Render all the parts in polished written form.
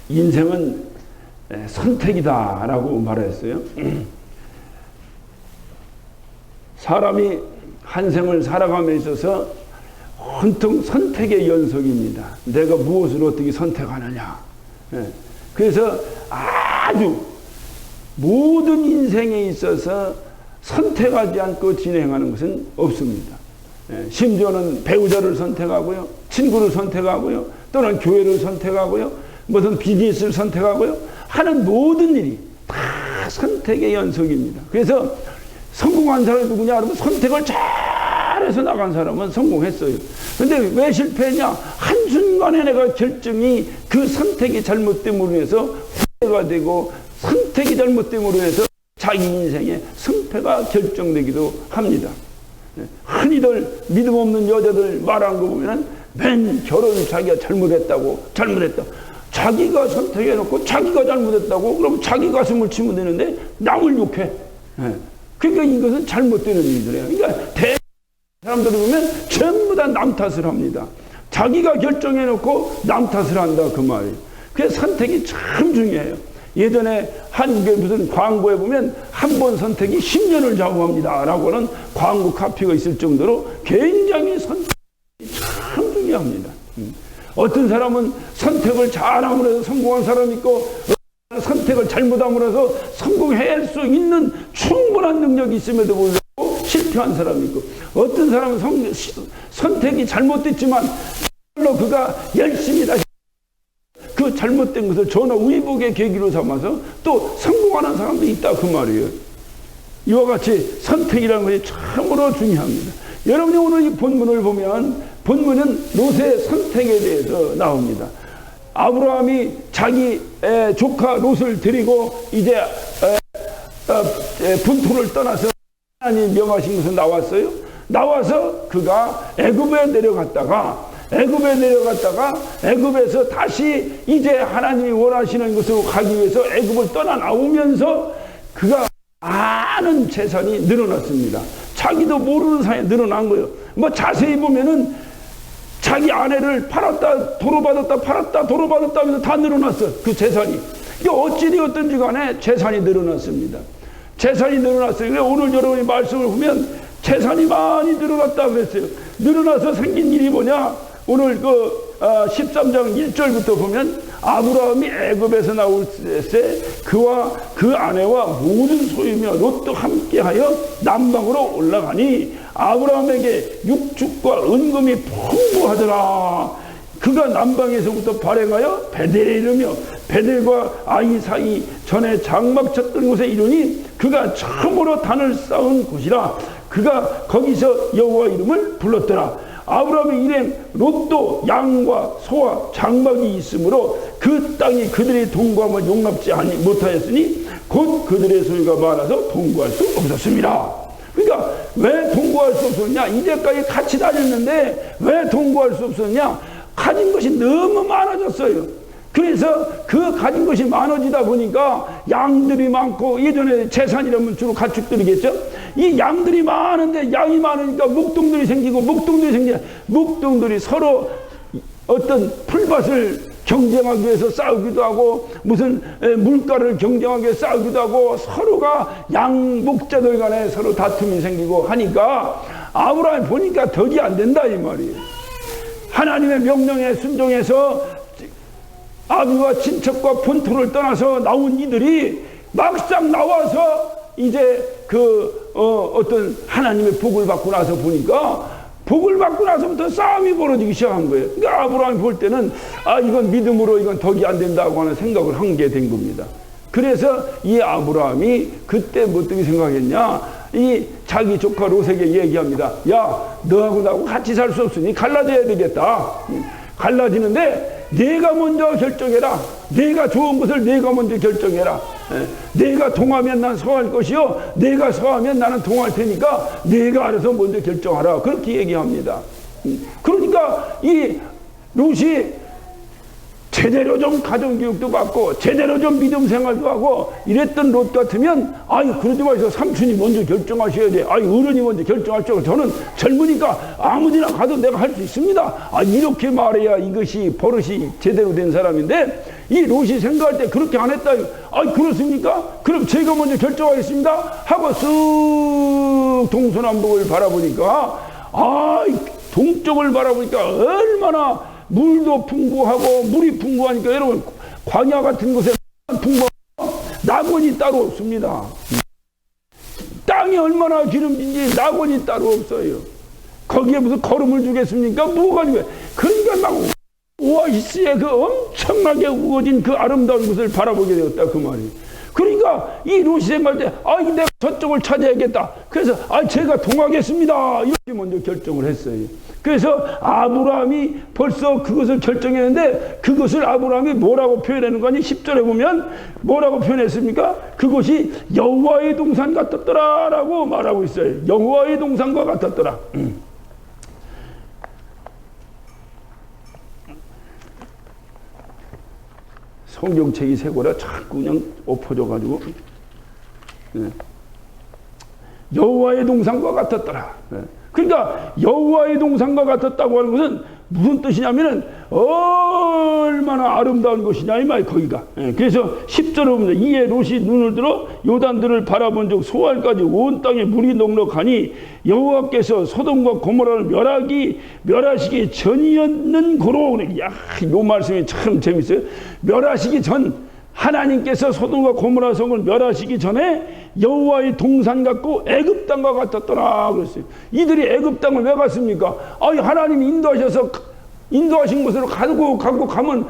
인생은 선택이다라고 말했어요. 사람이 한 생을 살아감에 있어서 온통 선택의 연속입니다. 내가 무엇을 어떻게 선택하느냐. 그래서 아주 모든 인생에 있어서 선택하지 않고 진행하는 것은 없습니다. 심지어는 배우자를 선택하고요, 친구를 선택하고요, 또는 교회를 선택하고요, 무슨 비즈니스를 선택하고요, 하는 모든 일이 다 선택의 연속입니다. 그래서 성공한 사람이 누구냐 하면 선택을 잘해서 나간 사람은 성공했어요. 근데 왜 실패했냐? 한순간에 내가 결정이 그 선택이 잘못됨으로 해서 후회가 되고, 선택이 잘못됨으로 해서 자기 인생의 승패가 결정되기도 합니다. 흔히들 믿음 없는 여자들 말한 거 보면 맨 결혼 자기가 잘못했다고. 자기가 선택해놓고 자기가 잘못했다고. 그럼 자기 가슴을 치면 되는데 남을 욕해. 그러니까 이것은 잘못되는 일들이에요. 그러니까 대부분 사람들을 보면 전부 다 남 탓을 합니다. 자기가 결정해놓고 남 탓을 한다 그 말이에요. 그래서 선택이 참 중요해요. 예전에 한국의 무슨 광고에 보면 한 번 선택이 10년을 좌우합니다 라고는 광고 카피가 있을 정도로 굉장히 선택이 참 중요합니다. 어떤 사람은 선택을 잘함으로 해서 성공한 사람이 있고, 선택을 잘못함으로 해서 성공할 수 있는 충분한 능력이 있음에도 불구하고 실패한 사람이 있고, 어떤 사람은 선택이 잘못됐지만 그가 열심히 다시 그 잘못된 것을 전혀 의복의 계기로 삼아서 또 성공하는 사람도 있다 그 말이에요. 이와 같이 선택이라는 것이 참으로 중요합니다. 여러분이 오늘 이 본문을 보면, 본문은 롯의 선택에 대해서 나옵니다. 아브라함이 자기 조카 롯을 데리고 이제 분토를 떠나서 하나님 명하신 것은 나와서 그가 애굽에 내려갔다가 애굽에서 다시 이제 하나님이 원하시는 곳으로 가기 위해서 애굽을 떠나 나오면서 그가 많은 재산이 늘어났습니다. 자기도 모르는 사이에 늘어난 거예요. 뭐 자세히 보면은 자기 아내를 팔았다 도로받았다 팔았다 도로받았다 하면서 다 늘어났어. 그 재산이. 이게 어찌되었든지 간에 재산이 늘어났습니다. 재산이 늘어났어요. 오늘 여러분이 말씀을 보면 재산이 많이 늘어났다 그랬어요. 늘어나서 생긴 일이 뭐냐? 오늘 13장 1절부터 보면 아브라함이 애굽에서 나올 때 그와 그 아내와 모든 소유며 롯도 함께하여 남방으로 올라가니 아브라함에게 육축과 은금이 풍부하더라. 그가 남방에서부터 발행하여 베델에 이르며 베델과 아이 사이 전에 장막 쳤던 곳에 이르니 그가 처음으로 단을 쌓은 곳이라. 그가 거기서 여호와 이름을 불렀더라. 아브라함의 일행 롯도 양과 소와 장막이 있으므로 그 땅이 그들의 동거함을 용납지 못하였으니 곧 그들의 소유가 많아서 동거할 수 없었습니다. 그러니까 왜 동거할 수 없었냐? 이제까지 같이 다녔는데 왜 동거할 수 없었냐? 가진 것이 너무 많아졌어요. 그래서 그 가진 것이 많아지다 보니까 양들이 많고, 예전에 재산이라면 주로 가축들이겠죠. 이 양들이 많은데 양이 많으니까 묵동들이 생기고, 묵동들이 서로 어떤 풀밭을 경쟁하기 위해서 싸우기도 하고, 무슨 물가를 경쟁하기 위해서 싸우기도 하고, 서로가 양 목자들 간에 서로 다툼이 생기고 하니까 아브라함이 보니까 덕이 안 된다 이 말이에요. 하나님의 명령에 순종해서 아비와 친척과 본토를 떠나서 나온 이들이 막상 나와서 이제 어떤 하나님의 복을 받고 나서 보니까, 복을 받고 나서부터 싸움이 벌어지기 시작한 거예요. 그러니까 아브라함이 볼 때는 이건 믿음으로 이건 덕이 안 된다고 하는 생각을 한 게 된 겁니다. 그래서 이 아브라함이 그때 뭐 어떻게 생각했냐? 이 자기 조카 롯에게 얘기합니다. 야, 너하고 나하고 같이 살 수 없으니 갈라져야 되겠다. 갈라지는데 내가 먼저 결정해라. 내가 좋은 것을 내가 먼저 결정해라. 내가 동하면 난 서할 것이요, 내가 서하면 나는 동할 테니까 내가 알아서 먼저 결정하라. 그렇게 얘기합니다. 그러니까 이 롯이 제대로 좀 가정교육도 받고 제대로 좀 믿음 생활도 하고 이랬던 롯 같으면 아이 그러지 마세요. 삼촌이 먼저 결정하셔야 돼. 아이 어른이 먼저 결정할 줄 알고 저는 젊으니까 아무데나 가도 내가 할 수 있습니다. 아 이렇게 말해야 이것이 버릇이 제대로 된 사람인데 이 롯이 생각할 때 그렇게 안 했다. 아이 그렇습니까? 그럼 제가 먼저 결정하겠습니다 하고 쓱 동서남북을 바라보니까 아이 동쪽을 바라보니까 얼마나 물도 풍부하고 물이 풍부하니까 여러분 광야 같은 곳에 풍부하고 낙원이 따로 없습니다. 땅이 얼마나 기름진지 낙원이 따로 없어요. 거기에 무슨 거름을 주겠습니까? 뭐가 지금 그러니까 막 오아시스의 그 엄청나게 우거진 그 아름다운 곳을 바라보게 되었다 그 말이에요. 그러니까 이 롯이 생각할 때 아 내가 저쪽을 찾아야겠다. 그래서 아 제가 동하겠습니다 이렇게 먼저 결정을 했어요. 그래서 아브라함이 벌써 그것을 결정했는데 그것을 아브라함이 뭐라고 표현하는 거니? 10절에 보면 뭐라고 표현했습니까? 그것이 여호와의 동산 같았더라 라고 말하고 있어요. 여호와의 동산과 같았더라. 성경책이 새거라 자꾸 그냥 엎어져가지고 여호와의 동산과 같았더라. 그러니까 여호와의 동산과 같았다고 하는 것은 무슨 뜻이냐면은 얼마나 아름다운 것이냐 이 말 거기가. 그래서 10절에 보면 이에 롯이 눈을 들어 요단들을 바라본 적 소알까지 온 땅에 물이 넉넉하니 여호와께서 소돔과 고모라를 멸하시기 전이었는 고로. 야, 요 말씀이 참 재밌어요. 멸하시기 전 하나님께서 소돔과 고모라 성을 멸하시기 전에 여호와의 동산 같고 애굽 땅과 같았더라 그랬어요. 이들이 애굽 땅을 왜 갔습니까? 아니 하나님이 인도하신 곳으로 가고 가면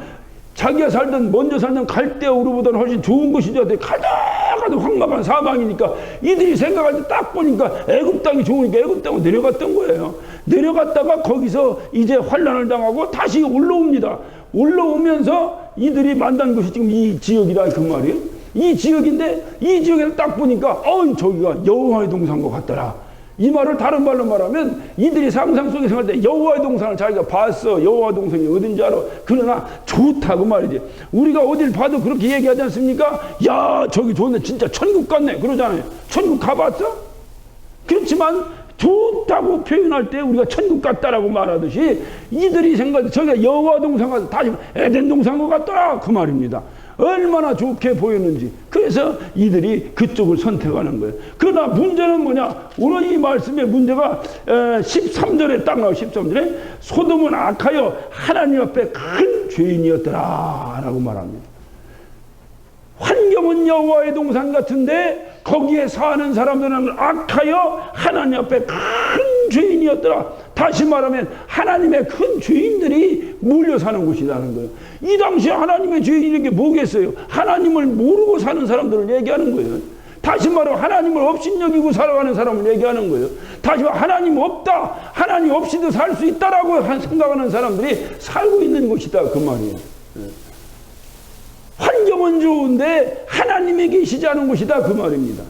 자기가 먼저 살던 갈대아 우르보다는 훨씬 좋은 곳이죠. 가도 황막한 사방이니까 이들이 생각할 때 딱 보니까 애굽 땅이 좋으니까 애굽 땅으로 내려갔던 거예요. 내려갔다가 거기서 이제 환난을 당하고 다시 올라옵니다. 올라오면서 이들이 만난 곳이 지금 이 지역이라 그 말이에요. 이 지역인데 이 지역에서 딱 보니까 저기가 여호와의 동산과 같더라. 이 말을 다른 말로 말하면 이들이 상상 속에 생각할 때 여호와의 동산을 자기가 봤어. 여호와 동산이 어딘지 알아. 그러나 좋다고 말이지. 우리가 어딜 봐도 그렇게 얘기하지 않습니까? 야 저기 좋네. 진짜 천국 같네. 그러잖아요. 천국 가봤어? 그렇지만 좋다고 표현할 때 우리가 천국 같다라고 말하듯이 이들이 생각할 때 저기가 여호와 동산 같다. 다시 에덴 동산과 같더라. 그 말입니다. 얼마나 좋게 보였는지. 그래서 이들이 그쪽을 선택하는 거예요. 그러나 문제는 뭐냐? 오늘 이 말씀의 문제가 13절에 딱 나와요. 13절에 소돔은 악하여 하나님 앞에 큰 죄인이었더라 라고 말합니다. 환경은 여호와의 동산 같은데 거기에 사는 사람들은 악하여 하나님 앞에 큰 죄인이었더라. 다시 말하면 하나님의 큰 죄인들이 몰려 사는 곳이라는 거예요. 이 당시에 하나님의 죄인이 게 뭐겠어요? 하나님을 모르고 사는 사람들을 얘기하는 거예요. 다시 말하면 하나님을 업신여기고 살아가는 사람을 얘기하는 거예요. 다시 말하면 하나님 없다, 하나님 없이도 살 수 있다라고 생각하는 사람들이 살고 있는 곳이다 그 말이에요. 환경은 좋은데 하나님이 계시지 않은 곳이다 그 말입니다.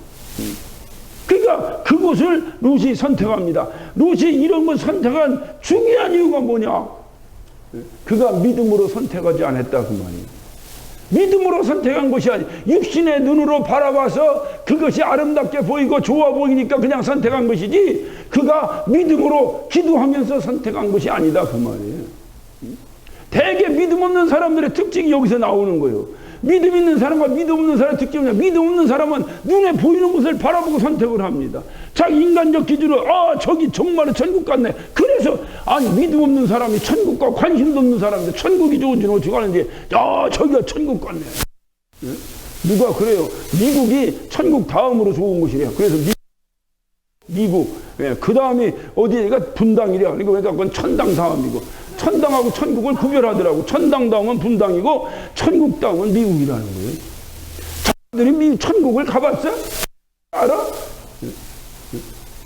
그러니까 그곳을 롯이 선택합니다. 롯이 이런 걸 선택한 중요한 이유가 뭐냐? 그가 믿음으로 선택하지 않았다 그 말이에요. 믿음으로 선택한 것이 아니라 육신의 눈으로 바라봐서 그것이 아름답게 보이고 좋아 보이니까 그냥 선택한 것이지 그가 믿음으로 기도하면서 선택한 것이 아니다 그 말이에요. 대개 믿음 없는 사람들의 특징이 여기서 나오는 거예요. 믿음 있는 사람과 믿음 없는 사람의 특징은 믿음 없는 사람은 눈에 보이는 것을 바라보고 선택을 합니다. 자기 인간적 기준으로 저기 정말로 천국 같네. 그래서 믿음 없는 사람이 천국과 관심도 없는 사람인데 천국이 좋은지는 어떻게 아는지 저기가 천국 같네. 네? 누가 그래요? 미국이 천국 다음으로 좋은 곳이래요. 그래서 미국 그 다음이 어디가 분당이래요. 그러니까 그건 천당 다음이고 천당하고 천국을 구별하더라고. 천당 다음은 분당이고 천국 다음은 미국이라는 거예요. 자들이 천국을 가봤어? 알아?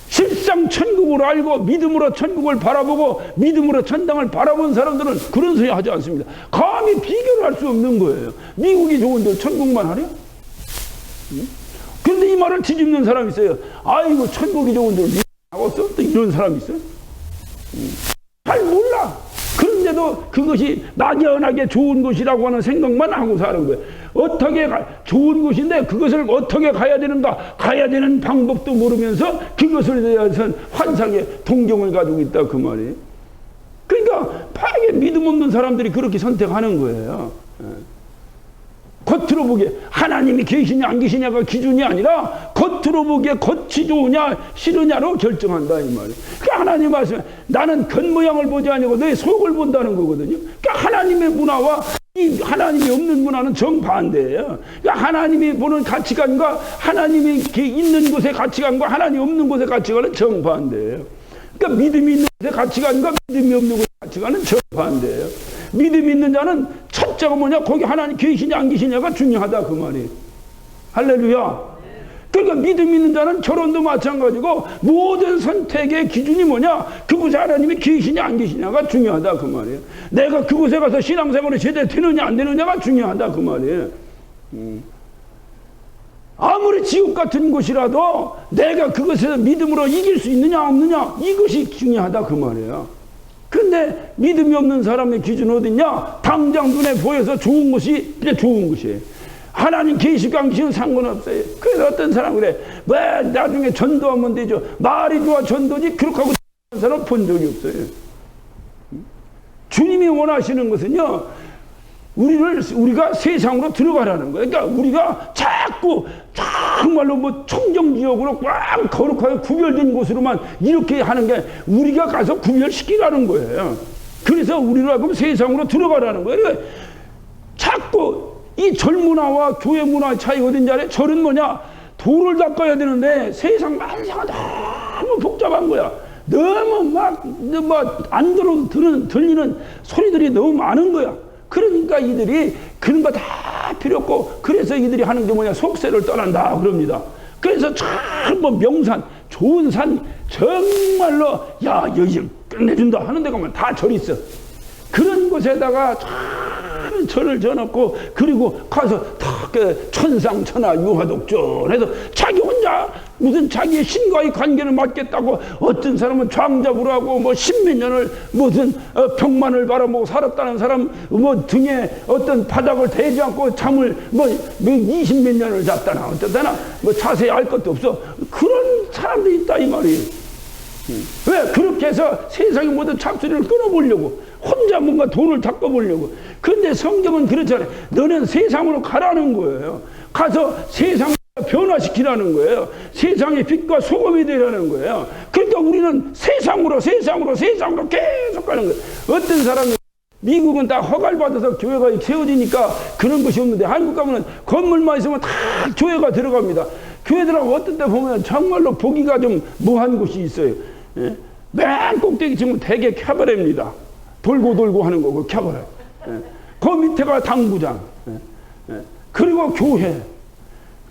실상 천국을 알고 믿음으로 천국을 바라보고 믿음으로 천당을 바라본 사람들은 그런 소리 하지 않습니다. 감히 비교를 할 수 없는 거예요. 미국이 좋은데 천국만 하냐? 그런데 이 말을 뒤집는 사람이 있어요. 아이고 천국이 좋은데 미국 하고 또 이런 사람이 있어요. 잘 몰라. 그런데도 그래도 그것이 막연하게 좋은 곳이라고 하는 생각만 하고 사는 거예요. 어떻게 좋은 곳인데 그것을 어떻게 가야 되는가, 가야 되는 방법도 모르면서 그것에 대해서는 환상의 동경을 가지고 있다 그 말이에요. 그러니까 바르게 믿음 없는 사람들이 그렇게 선택하는 거예요. 겉으로 보기에 하나님이 계시냐 안 계시냐가 기준이 아니라 겉으로 보기에 겉이 좋으냐 싫으냐로 결정한다 이 말이에요. 그러니까 하나님 말씀, 나는 겉모양을 보지 아니고 너의 속을 본다는 거거든요. 그러니까 하나님의 문화와 이 하나님이 없는 문화는 정반대예요. 그러니까 하나님이 보는 가치관과 하나님이 있는 곳의 가치관과 하나님 없는 곳의 가치관은 정반대예요. 그러니까 믿음이 있는 곳의 가치관과 믿음이 없는 곳의 가치관은 정반대예요. 믿음이 있는 자는 첫째가 뭐냐, 거기 하나님 계시냐 안 계시냐가 중요하다 그 말이에요. 할렐루야. 그러니까 믿음 있는 자는 결혼도 마찬가지고 모든 선택의 기준이 뭐냐, 그곳에 하나님이 계시냐 안 계시냐가 중요하다 그 말이에요. 내가 그곳에 가서 신앙생활이 제대로 되느냐 안 되느냐가 중요하다 그 말이에요. 아무리 지옥 같은 곳이라도 내가 그것에서 믿음으로 이길 수 있느냐 없느냐, 이것이 중요하다 그 말이에요. 근데 믿음이 없는 사람의 기준은 어딨냐? 당장 눈에 보여서 좋은 것이 그냥 좋은 것이에요. 하나님 계시고 안 계시는 상관없어요. 그래서 어떤 사람은 그래, 왜 나중에 전도하면 되죠. 말이 좋아 전도지, 그렇게 하고 하는 사람 본 적이 없어요. 주님이 원하시는 것은요, 우리가 세상으로 들어가라는 거예요. 그러니까 우리가 자꾸 정말로 뭐 청정지역으로 꽉 거룩하게 구별된 곳으로만 이렇게 하는 게 우리가 가서 구별시키라는 거예요. 그래서 우리로 하여금 세상으로 들어가라는 거예요. 그러니까 자꾸 이 절 문화와 교회 문화의 차이가 어딘지 알아요? 절은 뭐냐? 도를 닦아야 되는데 세상 만사가 너무 복잡한 거야. 너무 막 안 들리는 소리들이 너무 많은 거야. 그러니까 이들이 그런 거 다 필요 없고, 그래서 이들이 하는 게 뭐냐, 속세를 떠난다 그럽니다. 그래서 참 뭐 명산 좋은 산 정말로 야 여기 끝내준다 하는 데 가면 다 절 있어. 그런 곳에다가 참 절을 져놓고, 그리고 가서 다 천상천하 유화독존해서 자기 혼자 무슨 자기의 신과의 관계를 맡겠다고, 어떤 사람은 장잡으로 하고 뭐 십몇 년을 무슨 병만을 바라보고 살았다는 사람 뭐 등에 어떤 바닥을 대지 않고 잠을 뭐 20몇 년을 잤다나 어쩌다나 뭐 자세히 알 것도 없어. 그런 사람도 있다 이 말이에요. 왜? 그렇게 해서 세상의 모든 잡소리를 끊어보려고, 혼자 뭔가 돈을 닦아보려고. 근데 성경은 그렇잖아요. 너는 세상으로 가라는 거예요. 가서 세상을 변화시키라는 거예요. 세상의 빛과 소금이 되라는 거예요. 그러니까 우리는 세상으로 계속 가는 거예요. 어떤 사람이 미국은 다 허가받아서 교회가 세워지니까 그런 것이 없는데, 한국 가면은 건물만 있으면 다 교회가 들어갑니다. 교회 들어가고 어떤 때 보면 정말로 보기가 좀 뭐한 곳이 있어요. 예? 맨 꼭대기 지금 되게 캬바레입니다. 돌고 하는 거고 캬바레. 예? 그 밑에가 당구장. 예? 그리고 교회.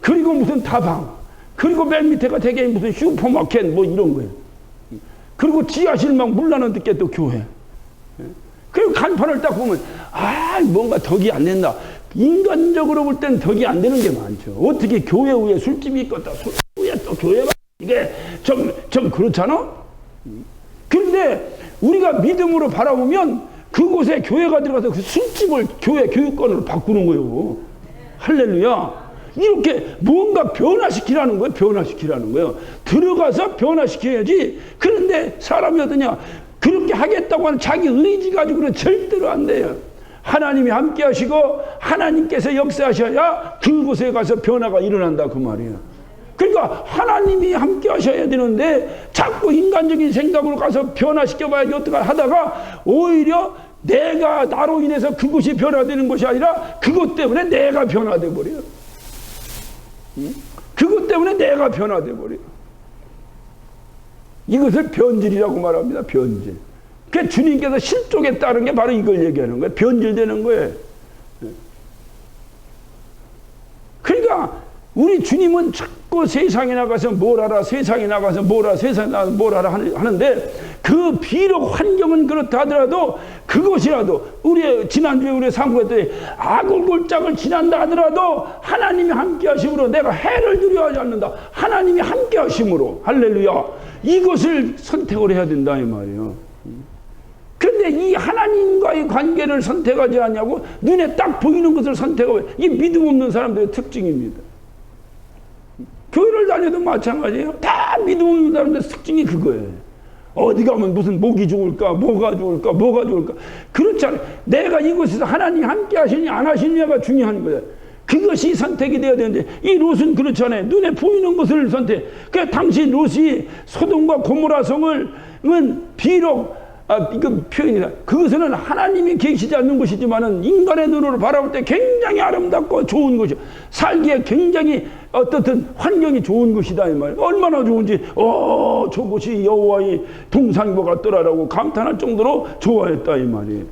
그리고 무슨 다방. 그리고 맨 밑에가 되게 무슨 슈퍼마켓 뭐 이런 거예요. 그리고 지하실 막 물나는 데께 또 교회. 예? 그리고 간판을 딱 보면 뭔가 덕이 안 된다. 인간적으로 볼 땐 덕이 안 되는 게 많죠. 어떻게 교회 위에 술집이 있겠다. 술 위에 또 교회가 이게 좀 그렇잖아? 그런데 우리가 믿음으로 바라보면 그곳에 교회가 들어가서 그 술집을 교회 교육권으로 바꾸는 거예요. 할렐루야. 이렇게 뭔가 변화시키라는 거예요. 변화시키라는 거예요. 들어가서 변화시켜야지. 그런데 사람이 어떠냐? 그렇게 하겠다고 하는 자기 의지 가지고는 절대로 안 돼요. 하나님이 함께 하시고 하나님께서 역사하셔야 그곳에 가서 변화가 일어난다 그 말이에요. 그러니까 하나님이 함께 하셔야 되는데 자꾸 인간적인 생각으로 가서 변화시켜봐야지 어떡하 하다가 오히려 내가 나로 인해서 그것이 변화되는 것이 아니라 그것 때문에 내가 변화돼 버려요. 그것 때문에 내가 변화돼 버려요. 이것을 변질이라고 말합니다. 변질. 그 주님께서 실족에 따른 게 바로 이걸 얘기하는 거예요. 변질되는 거예요. 그러니까 우리 주님은 자꾸 세상에 나가서 뭘 하라, 세상에 나가서 뭘 하라, 세상에 나가서 뭘 하라 하는데, 그 비록 환경은 그렇다 하더라도 그것이라도 우리 지난주에 우리 상고했더니 아골골짝을 지난다 하더라도 하나님이 함께 하심으로 내가 해를 두려워하지 않는다. 하나님이 함께 하심으로 할렐루야. 이것을 선택을 해야 된다 이 말이에요. 그런데 그런데 이 하나님과의 관계를 선택하지 않냐고 눈에 딱 보이는 것을 선택하고, 이 믿음 없는 사람들의 특징입니다. 교회를 다녀도 마찬가지예요. 다 믿음 없는 사람들의 특징이 그거예요. 어디 가면 무슨 목이 좋을까, 뭐가 좋을까, 뭐가 좋을까. 그렇지 않아요. 내가 이곳에서 하나님 함께 하시니 안 하시냐가 중요한 거예요. 그것이 선택이 되어야 되는데, 이 롯은 그렇지 않아요. 눈에 보이는 것을 선택. 그러니까 당시 롯이 소돔과 고모라 성을 비록 이건 표현이다. 그것은 하나님이 계시지 않는 것이지만은 인간의 눈으로 바라볼 때 굉장히 아름답고 좋은 것이요. 살기에 굉장히 어떻든 환경이 좋은 것이다 이 말. 얼마나 좋은지 저곳이 여호와의 동산과 같더라라고 감탄할 정도로 좋아했다 이 말이에요.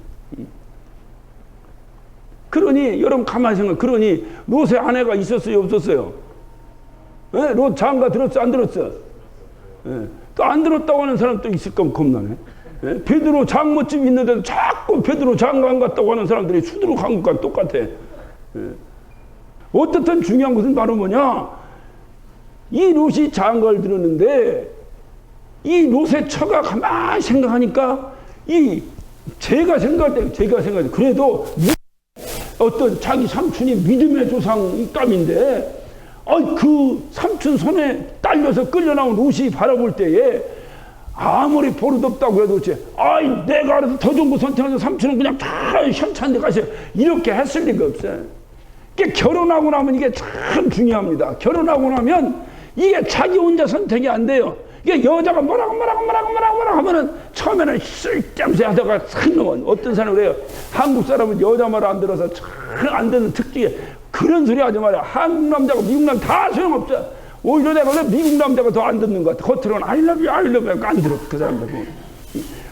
그러니 여러분 가만히 생각. 그러니 롯의 아내가 있었어요, 없었어요? 예? 롯 장가 들었어, 안 들었어? 예. 또 안 들었다고 하는 사람 또 있을 거면 겁나네. 예? 베드로 장모집 있는데도 자꾸 베드로 장가 안 갔다고 하는 사람들이 수두룩 간 것과 똑같아. 예. 어떻든 중요한 것은 바로 뭐냐? 이 롯이 장가를 들었는데 이 롯의 처가 가만히 생각하니까 제가 생각할 때 그래도 어떤 자기 삼촌이 믿음의 조상감인데 그 삼촌 손에 딸려서 끌려나온 롯이 바라볼 때에 아무리 버릇없다고 해도 내가 알아서 더 좋은 거 선택해서 삼촌은 그냥 다 현찬데 가세요. 이렇게 했을 리가 없어요. 결혼하고 나면 이게 참 중요합니다. 결혼하고 나면 이게 자기 혼자 선택이 안 돼요. 이게 여자가 뭐라고 하면은 처음에는 쓸데없이 하다가 어떤 사람이 그래요. 한국 사람은 여자 말 안 들어서 참 안 듣는 특징이 그런 소리 하지 말아요. 한국 남자고 미국 남자 다 소용없어. 오히려 내가 미국 남자가 더 안 듣는 것 같아. 겉으로는 I love you 안 들어. 그 사람들 보면.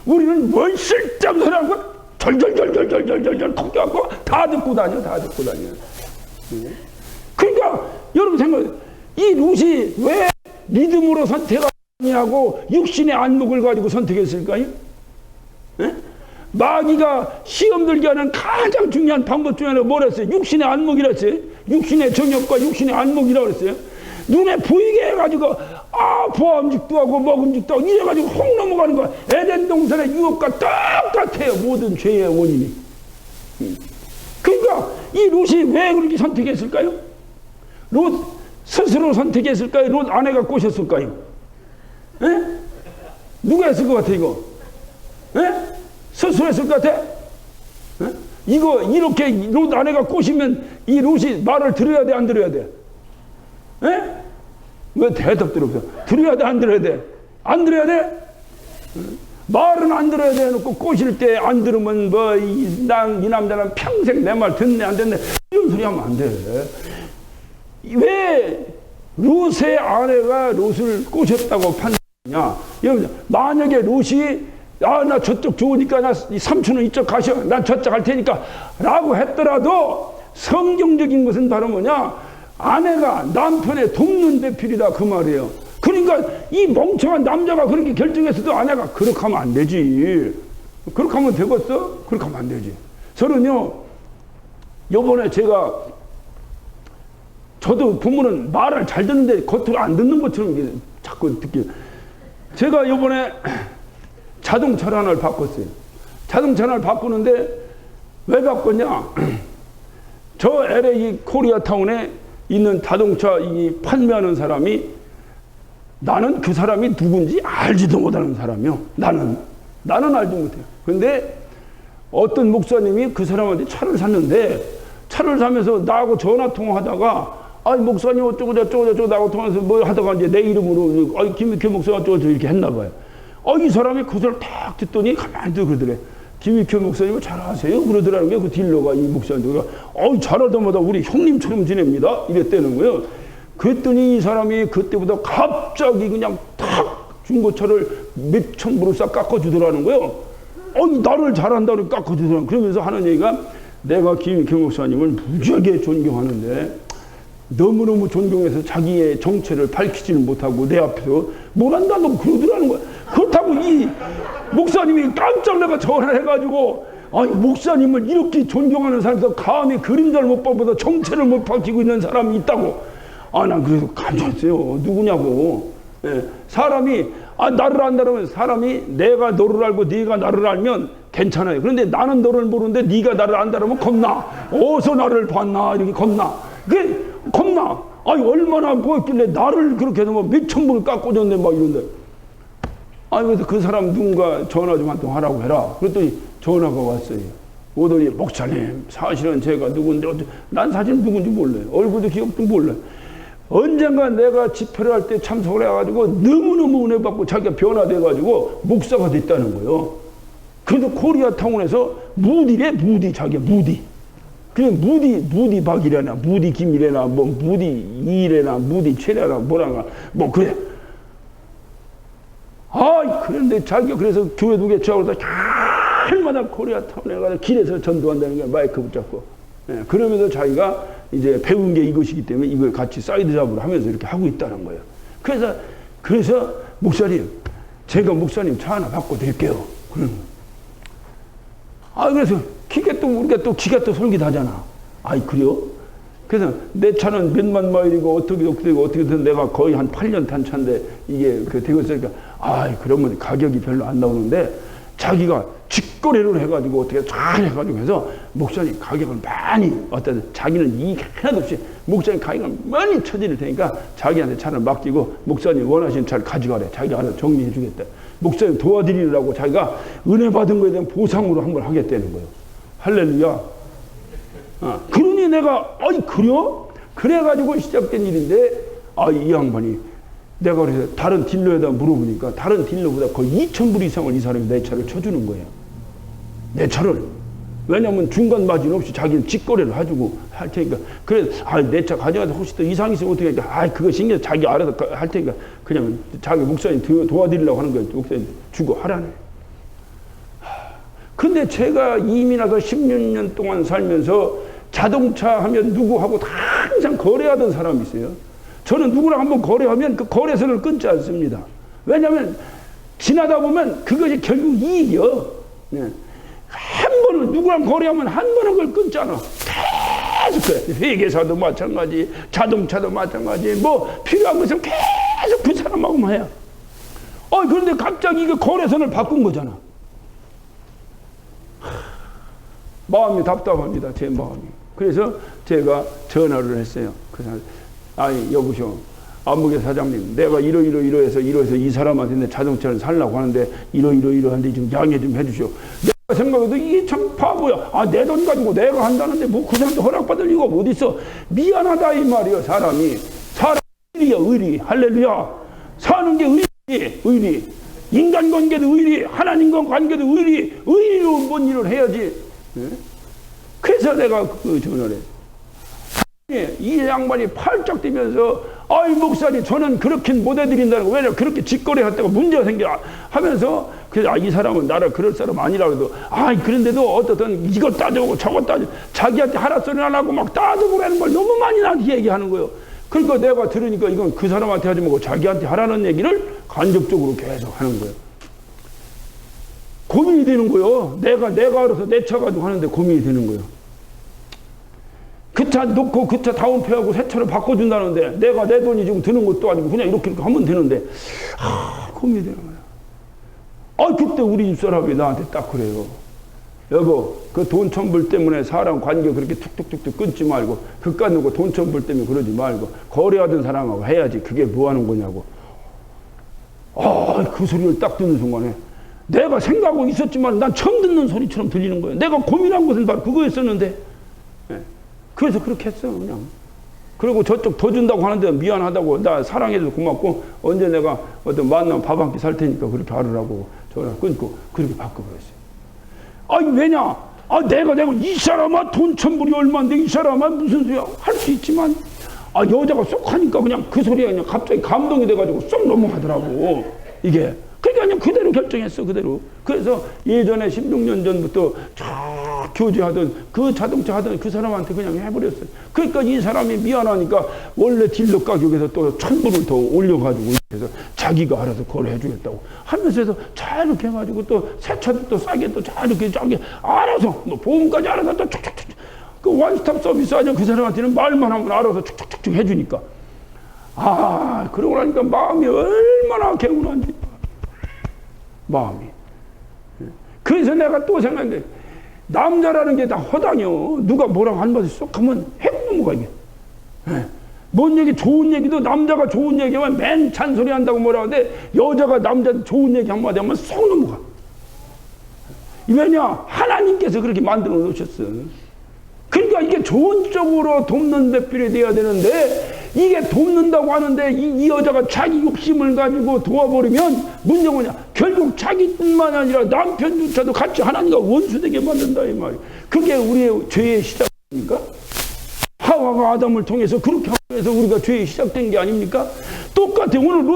우리는 뭘 쓸데없는 소리 하고 절절절절절절절 섞여갖고 다 듣고 다녀. 그러니까 여러분 생각해요. 이 롯이 왜 믿음으로 선택하냐고 육신의 안목을 가지고 선택했을까요? 네? 마귀가 시험 들게 하는 가장 중요한 방법 중에 하나가 뭐랬어요? 육신의 안목이라 했어요. 육신의 정욕과 육신의 안목이라고 그랬어요. 눈에 보이게 해가지고 보암직도 하고 먹음직도 하고 이래가지고 혹 넘어가는 거야. 에덴 동산의 유혹과 똑같아요. 모든 죄의 원인이. 그러니까 이 롯이 왜 그렇게 선택했을까요? 롯 스스로 선택했을까요? 롯 아내가 꼬셨을까요? 에? 누가 했을 것 같아 이거? 에? 스스로 했을 것 같아? 에? 이거 이렇게 롯 아내가 꼬시면 이 롯이 말을 들어야 돼, 안 들어야 돼? 에? 왜 대답들 없어? 들어야 돼, 안 들어야 돼? 안 들어야 돼? 말은 안 들어야 돼 놓고 꼬실 때 안 들으면 이 남자는 평생 내 말 듣네 안 듣네 이런 소리 하면 안 돼. 왜 롯의 아내가 롯을 꼬셨다고 판단하냐? 여러분 만약에 롯이 나 저쪽 좋으니까 나 삼촌은 이쪽 가셔 난 저쪽 갈 테니까 라고 했더라도 성경적인 것은 바로 뭐냐? 아내가 남편의 돕는 배필이다 그 말이에요. 그러니까 이 멍청한 남자가 그렇게 결정했어도 아내가 그렇게 하면 안 되지. 그렇게 하면 되겠어? 그렇게 하면 안 되지. 저는요 요번에 저도 부모는 말을 잘 듣는데 겉으로 안 듣는 것처럼 자꾸 듣게. 제가 요번에 자동차를 하나를 바꿨어요. 자동차를 하나를 바꾸는데 왜 바꿨냐? 저 LA 코리아타운에 있는 자동차 판매하는 사람이 나는 그 사람이 누군지 알지도 못하는 사람이요. 나는 알지 못해요. 그런데 어떤 목사님이 그 사람한테 차를 샀는데 차를 사면서 나하고 전화 통화하다가 목사님 어쩌고 저쩌고 나하고 통화해서 뭐 하다가 이제 내 이름으로 김익현 목사가 어쩌고 이렇게 했나 봐요. 이 사람이 그 소리를 딱 듣더니 가만히 그러더래. 김익현 목사님을 잘 아세요? 그러더라는 게 그 딜러가 이 목사한테 잘하다마다 우리 형님처럼 지냅니다. 이랬다는 거예요. 그랬더니 이 사람이 그때보다 갑자기 그냥 탁 중고차를 몇천 불을 싹 깎아주더라는 거예요. 나를 잘한다고 깎아주더라는 거예요. 그러면서 하는 얘기가 내가 김익현 목사님을 무지하게 존경하는데 너무너무 존경해서 자기의 정체를 밝히지는 못하고 내 앞에서 뭘 한다고 그러더라는 거야. 그렇다고 이 목사님이 깜짝 내가 전화를 해가지고 목사님을 이렇게 존경하는 사람에서 감히 그림자를 못 봐보다 정체를 못 밝히고 있는 사람이 있다고. 난 그래서 감탄했어요. 누구냐고. 사람이 나를 안다면 사람이 내가 너를 알고 네가 나를 알면 괜찮아요. 그런데 나는 너를 모르는데 네가 나를 안다라면 겁나. 어디서 나를 봤나 이렇게 겁나. 그게 겁나. 아니 얼마나 뭐였길래 나를 그렇게 해서 몇천 불을 깎고 줬네 막 이런데. 아니 그래서 그 사람 누군가 전화 좀 한 통 하라고 해라. 그랬더니 전화가 왔어요. 오더니 목사님 사실은 제가 누군데 난 사실 누군지 몰라요. 얼굴도 기억도 몰라요. 언젠가 내가 집회를 할 때 참석을 해가지고 너무너무 은혜 받고 자기가 변화돼가지고 목사가 됐다는 거예요. 그래서 코리아타운에서 무디래 무디 자기가 무디. 그냥 무디 박이래나 무디 김이래나 뭐 무디 이래나 무디 최래나 뭐라나 뭐 그래. 아 그런데 자기가 그래서 교회 두 개 취하고 날마다 코리아타운에 가서 길에서 전도한다는 거야. 마이크 붙잡고. 예, 그러면서 자기가 이제 배운 게 이것이기 때문에 이걸 같이 사이드 잡으로 하면서 이렇게 하고 있다는 거예요. 그래서 목사님 제가 목사님 차 하나 바꿔 드릴게요. 그래서 우리가 또 기가 또 솔깃하잖아. 아이 그래요? 그래서 내 차는 몇만 마일이고 어떻게든 내가 거의 한 8년 탄 차인데 이게 되고 있으니까 그러면 가격이 별로 안 나오는데 자기가 직거래를 해가지고 어떻게 잘 해가지고 해서 목사님 가격을 많이 자기는 이익 하나도 없이 목사님 가격을 많이 쳐드릴 테니까 자기한테 차를 맡기고 목사님 원하시는 차를 가져가래. 자기가 알아서 정리해 주겠다. 목사님 도와드리려고 자기가 은혜 받은 거에 대한 보상으로 한번 하겠다는 거예요. 할렐루야. 그러니 내가 그래요? 그래가지고 시작된 일인데 이 양반이 내가 그래서 다른 딜러에다 물어보니까 다른 딜러보다 거의 2,000불 이상을 이 사람이 내 차를 쳐주는 거예요. 내 차를. 왜냐면 중간 마진 없이 자기는 직거래를 해주고 할 테니까. 그래, 내 차 가져가서 혹시 또 이상이 있으면 어떻게 하니까, 그거 신경 자기 알아서 할 테니까 그냥 자기 목사님 도와드리려고 하는 거예요. 목사님 주고 하라네. 근데 제가 이민 와서 16년 동안 살면서 자동차 하면 누구하고 다 항상 거래하던 사람이 있어요. 저는 누구랑 한번 거래하면 그 거래선을 끊지 않습니다. 왜냐하면 지나다 보면 그것이 결국 이익이요. 네. 한 번은 누구랑 거래하면 한 번은 그걸 끊지 않아. 계속 그래. 회계사도 마찬가지, 자동차도 마찬가지, 뭐 필요한 것은 계속 그 사람하고만 해요. 그런데 갑자기 이거 거래선을 바꾼 거잖아. 마음이 답답합니다. 제 마음이. 그래서 제가 전화를 했어요. 그래서 여보시오. 안무개 사장님, 내가 이러해서 이 사람한테 내 자동차를 살라고 하는데 이러한데 좀 양해 좀 해주시오. 내가 생각해도 이게 참 바보야. 내 돈 가지고 내가 한다는데 뭐 그 사람도 허락받을 리가 어디 있어. 미안하다 이 말이야. 사람이 의리야 의리. 할렐루야. 사는 게 의리. 인간관계도 의리. 하나님과 관계도 의리로 뭔 일을 해야지. 네? 그래서 내가 그 전화를 해. 이 양반이 팔짝 뛰면서 목사님 저는 그렇게 못 해드린다는 거. 왜냐면 그렇게 직거래 했다가 문제가 생겨 하면서 그래서 이 사람은 나를 그럴 사람 아니라고 해도 그런데도 어떻든 이것 따져보고 저것 따져 자기한테 하라 소리 안 하고 막 따져보라는 걸 너무 많이 나한테 얘기하는 거예요. 그러니까 내가 들으니까 이건 그 사람한테 하지 말고 자기한테 하라는 얘기를 간접적으로 계속 하는 거예요. 고민이 되는 거예요. 내가 알아서 내 차 가지고 하는데 고민이 되는 거예요. 그 차 놓고 그 차 다운표하고 새 차를 바꿔준다는데 내가 내 돈이 지금 드는 것도 아니고 그냥 이렇게 하면 되는데 고민이 되는 거야. 그때 우리 집사람이 나한테 딱 그래요. 여보, 그 돈 천불 때문에 사람 관계 그렇게 툭툭툭 끊지 말고 그깟 놓고 돈 천불 때문에 그러지 말고 거래하던 사람하고 해야지. 그게 뭐 하는 거냐고. 그 소리를 딱 듣는 순간에 내가 생각하고 있었지만 난 처음 듣는 소리처럼 들리는 거예요. 내가 고민한 것은 바로 그거였었는데. 그래서 그렇게 했어요, 그냥. 그리고 저쪽 더 준다고 하는데 미안하다고, 나 사랑해줘서 고맙고, 언제 내가 어떤 만나면 밥 한 끼 살 테니까 그렇게 하라고 전화 끊고, 그렇게 바꿔버렸어요. 왜냐? 내가 이 사람아 돈 천불이 얼마인데 이 사람아 무슨 소리야? 할 수 있지만, 여자가 쏙 하니까 그냥 그 소리가 그냥 갑자기 감동이 돼가지고 쏙 넘어가더라고, 이게. 그러니까 그냥 그대로 결정했어, 그대로. 그래서 예전에 16년 전부터 교제하던 그 자동차 하던 그 사람한테 그냥 해버렸어요. 그러니까 이 사람이 미안하니까 원래 딜러 가격에서 또 1,000불을 더 올려가지고 해서 자기가 알아서 거래해주겠다고 하면서 해서 잘 이렇게 해가지고 또 새 차도 또 싸게 또 잘 이렇게 알아서 뭐 보험까지 알아서 또 촉촉촉 그 원스톱 서비스 하죠. 그 사람한테는 말만 하면 알아서 촉촉촉 해주니까 그러고 나니까 마음이 얼마나 개운한지. 마음이. 그래서 내가 또 생각해. 남자라는 게 다 허당이요. 누가 뭐라고 한마디 쏙 하면 핵 넘어가, 이게. 예. 뭔 얘기, 좋은 얘기도 남자가 좋은 얘기하면 맨 잔소리 한다고 뭐라 하는데 여자가 남자 좋은 얘기 한마디 하면 쏙 넘어가. 왜냐? 하나님께서 그렇게 만들어 놓으셨어. 그러니까 이게 좋은 쪽으로 돕는 배필이 돼야 되는데 이게 돕는다고 하는데 이 여자가 자기 욕심을 가지고 도와버리면 문제가 뭐냐? 결국 자기뿐만 아니라 남편조차도 같이 하나님과 원수되게 만든다 이 말이에요. 그게 우리의 죄의 시작입니까? 하와가 아담을 통해서 그렇게 해서 우리가 죄의 시작된 게 아닙니까? 똑같아. 오늘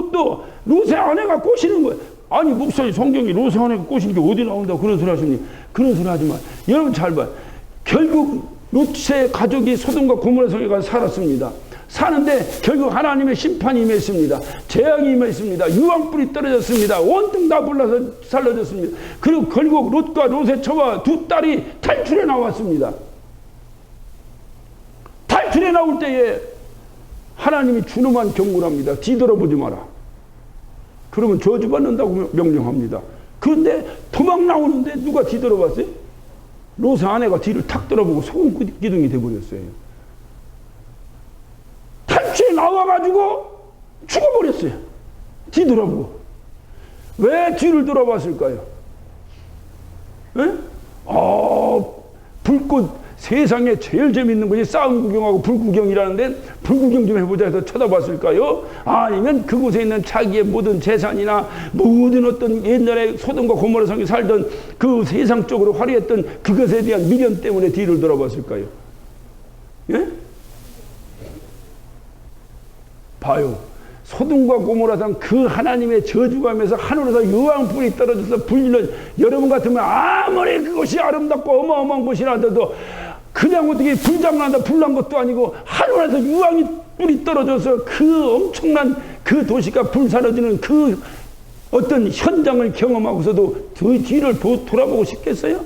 롯의 아내가 꼬시는 거예요. 아니 목사님 성경이 롯의 아내가 꼬시는 게 어디 나온다고 그런 소리 하십니까? 그런 소리 하지 마. 여러분 잘 봐요. 결국 롯의 가족이 소돔과 고모라 성에 가서 살았습니다. 사는데 결국 하나님의 심판이 임했습니다. 재앙이 임했습니다. 유황불이 떨어졌습니다. 온통 다 불러서 살려졌습니다. 그리고 결국 롯과 롯의 처와 두 딸이 탈출해 나왔습니다. 탈출해 나올 때에 하나님이 준엄한 경고를 합니다. 뒤돌아보지 마라. 그러면 저주받는다고 명령합니다. 그런데 도망 나오는데 누가 뒤돌아봤어요? 롯의 아내가 뒤를 탁 돌아보고 소금 기둥이 돼버렸어요. 탈출해 나와가지고 죽어버렸어요. 뒤돌아보고. 왜 뒤를 돌아봤을까요? 에? 불꽃, 세상에 제일 재밌는 것이 싸움 구경하고 불구경이라는데 불구경 좀 해보자 해서 쳐다봤을까요? 아니면 그곳에 있는 자기의 모든 재산이나 모든 어떤 옛날에 소돔과 고모라 성에 살던 그 세상적으로 화려했던 그것에 대한 미련 때문에 뒤를 돌아봤을까요? 예? 봐요. 소돔과 고모라성 그 하나님의 저주감에서 하늘에서 유황불이 떨어져서 불질러 여러분 같으면 아무리 그것이 아름답고 어마어마한 곳이라도 그냥 어떻게 불장난다 불난 것도 아니고 하늘에서 유황이 불이 떨어져서 그 엄청난 그 도시가 불사라지는 그 어떤 현장을 경험하고서도 그 뒤를 돌아보고 싶겠어요?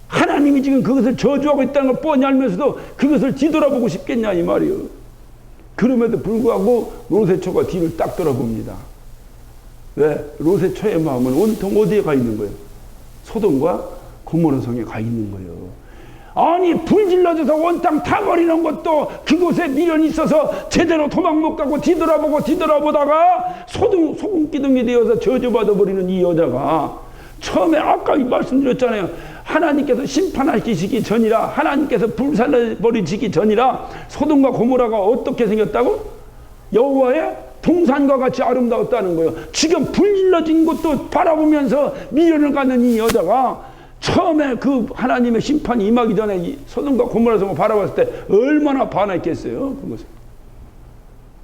하나님이 지금 그것을 저주하고 있다는 걸 뻔히 알면서도 그것을 뒤돌아보고 싶겠냐 이 말이에요. 그럼에도 불구하고 롯의 처가 뒤를 딱 돌아봅니다. 왜? 롯의 처의 마음은 온통 어디에 가 있는 거예요? 소돔과 고모라 성에 가 있는 거예요. 아니 불질러져서 원땅 타버리는 것도 그곳에 미련이 있어서 제대로 도망 못 가고 뒤돌아보다가 소금 기둥이 되어서 저주받아버리는 이 여자가 처음에 아까 말씀드렸잖아요. 하나님께서 심판하시기 전이라 하나님께서 불살라버리시기 전이라 소돔과 고모라가 어떻게 생겼다고? 여호와의 동산과 같이 아름다웠다는 거예요. 지금 불질러진 것도 바라보면서 미련을 갖는 이 여자가 처음에 그 하나님의 심판이 임하기 전에 이 소돔과 고모라 성을 바라봤을 때 얼마나 반했겠어요. 그것을.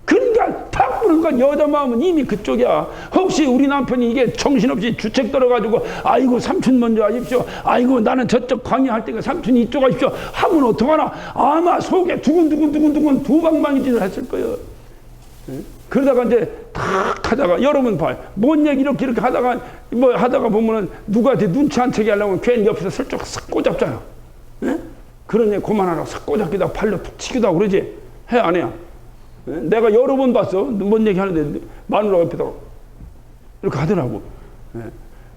그러니까 탁 보니까 여자 마음은 이미 그쪽이야. 혹시 우리 남편이 이게 정신없이 주책 떨어가지고 아이고 삼촌 먼저 하십시오. 아이고 나는 저쪽 강의할 때가 삼촌이 이쪽 하십시오. 하면 어떡하나. 아마 속에 두근두근 두방망이질을 했을 거예요. 그러다가 이제 탁 하다가 여러분 봐요. 뭔 얘기 이렇게 하다가 뭐 하다가 보면은 누구한테 눈치 안 채게 하려면 괜히 옆에서 슬쩍 싹 꼬잡잖아. 그런 얘기 그만하라고 싹 꼬잡기다 팔로 툭 치기도 하고 그러지. 해 안 해요? 내가 여러 번 봤어. 뭔 얘기 하는데 마누라 옆에다가 이렇게 하더라고.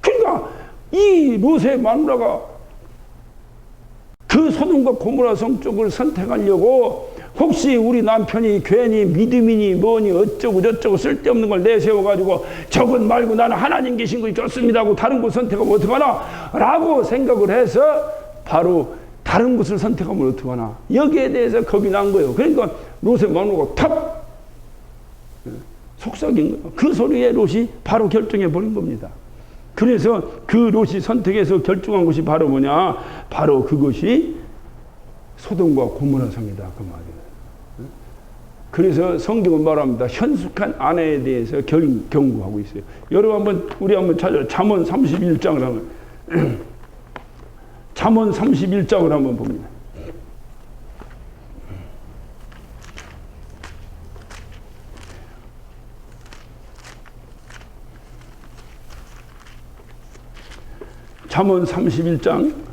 그러니까 이 롯의 마누라가 그 소돔과 고모라 성 쪽을 선택하려고 혹시 우리 남편이 괜히 믿음이니 뭐니 어쩌고 저쩌고 쓸데없는 걸 내세워가지고 저건 말고 나는 하나님 계신 것이 좋습니다 하고 다른 곳 선택하면 어떡하나 라고 생각을 해서 바로 다른 곳을 선택하면 어떡하나 여기에 대해서 겁이 난 거예요. 그러니까 롯의 마누라가 탁 속삭인 거예요. 그 소리에 롯이 바로 결정해 버린 겁니다. 그래서 그 롯이 선택해서 결정한 것이 바로 뭐냐? 바로 그것이 소돔과 고모라 성이다 그 말이에요. 그래서 성경은 말합니다. 현숙한 아내에 대해서 경고하고 있어요. 여러분 우리 한번 찾아요. 잠언 31장을 하면 잠언 31장을 한번 봅니다. 잠언 31장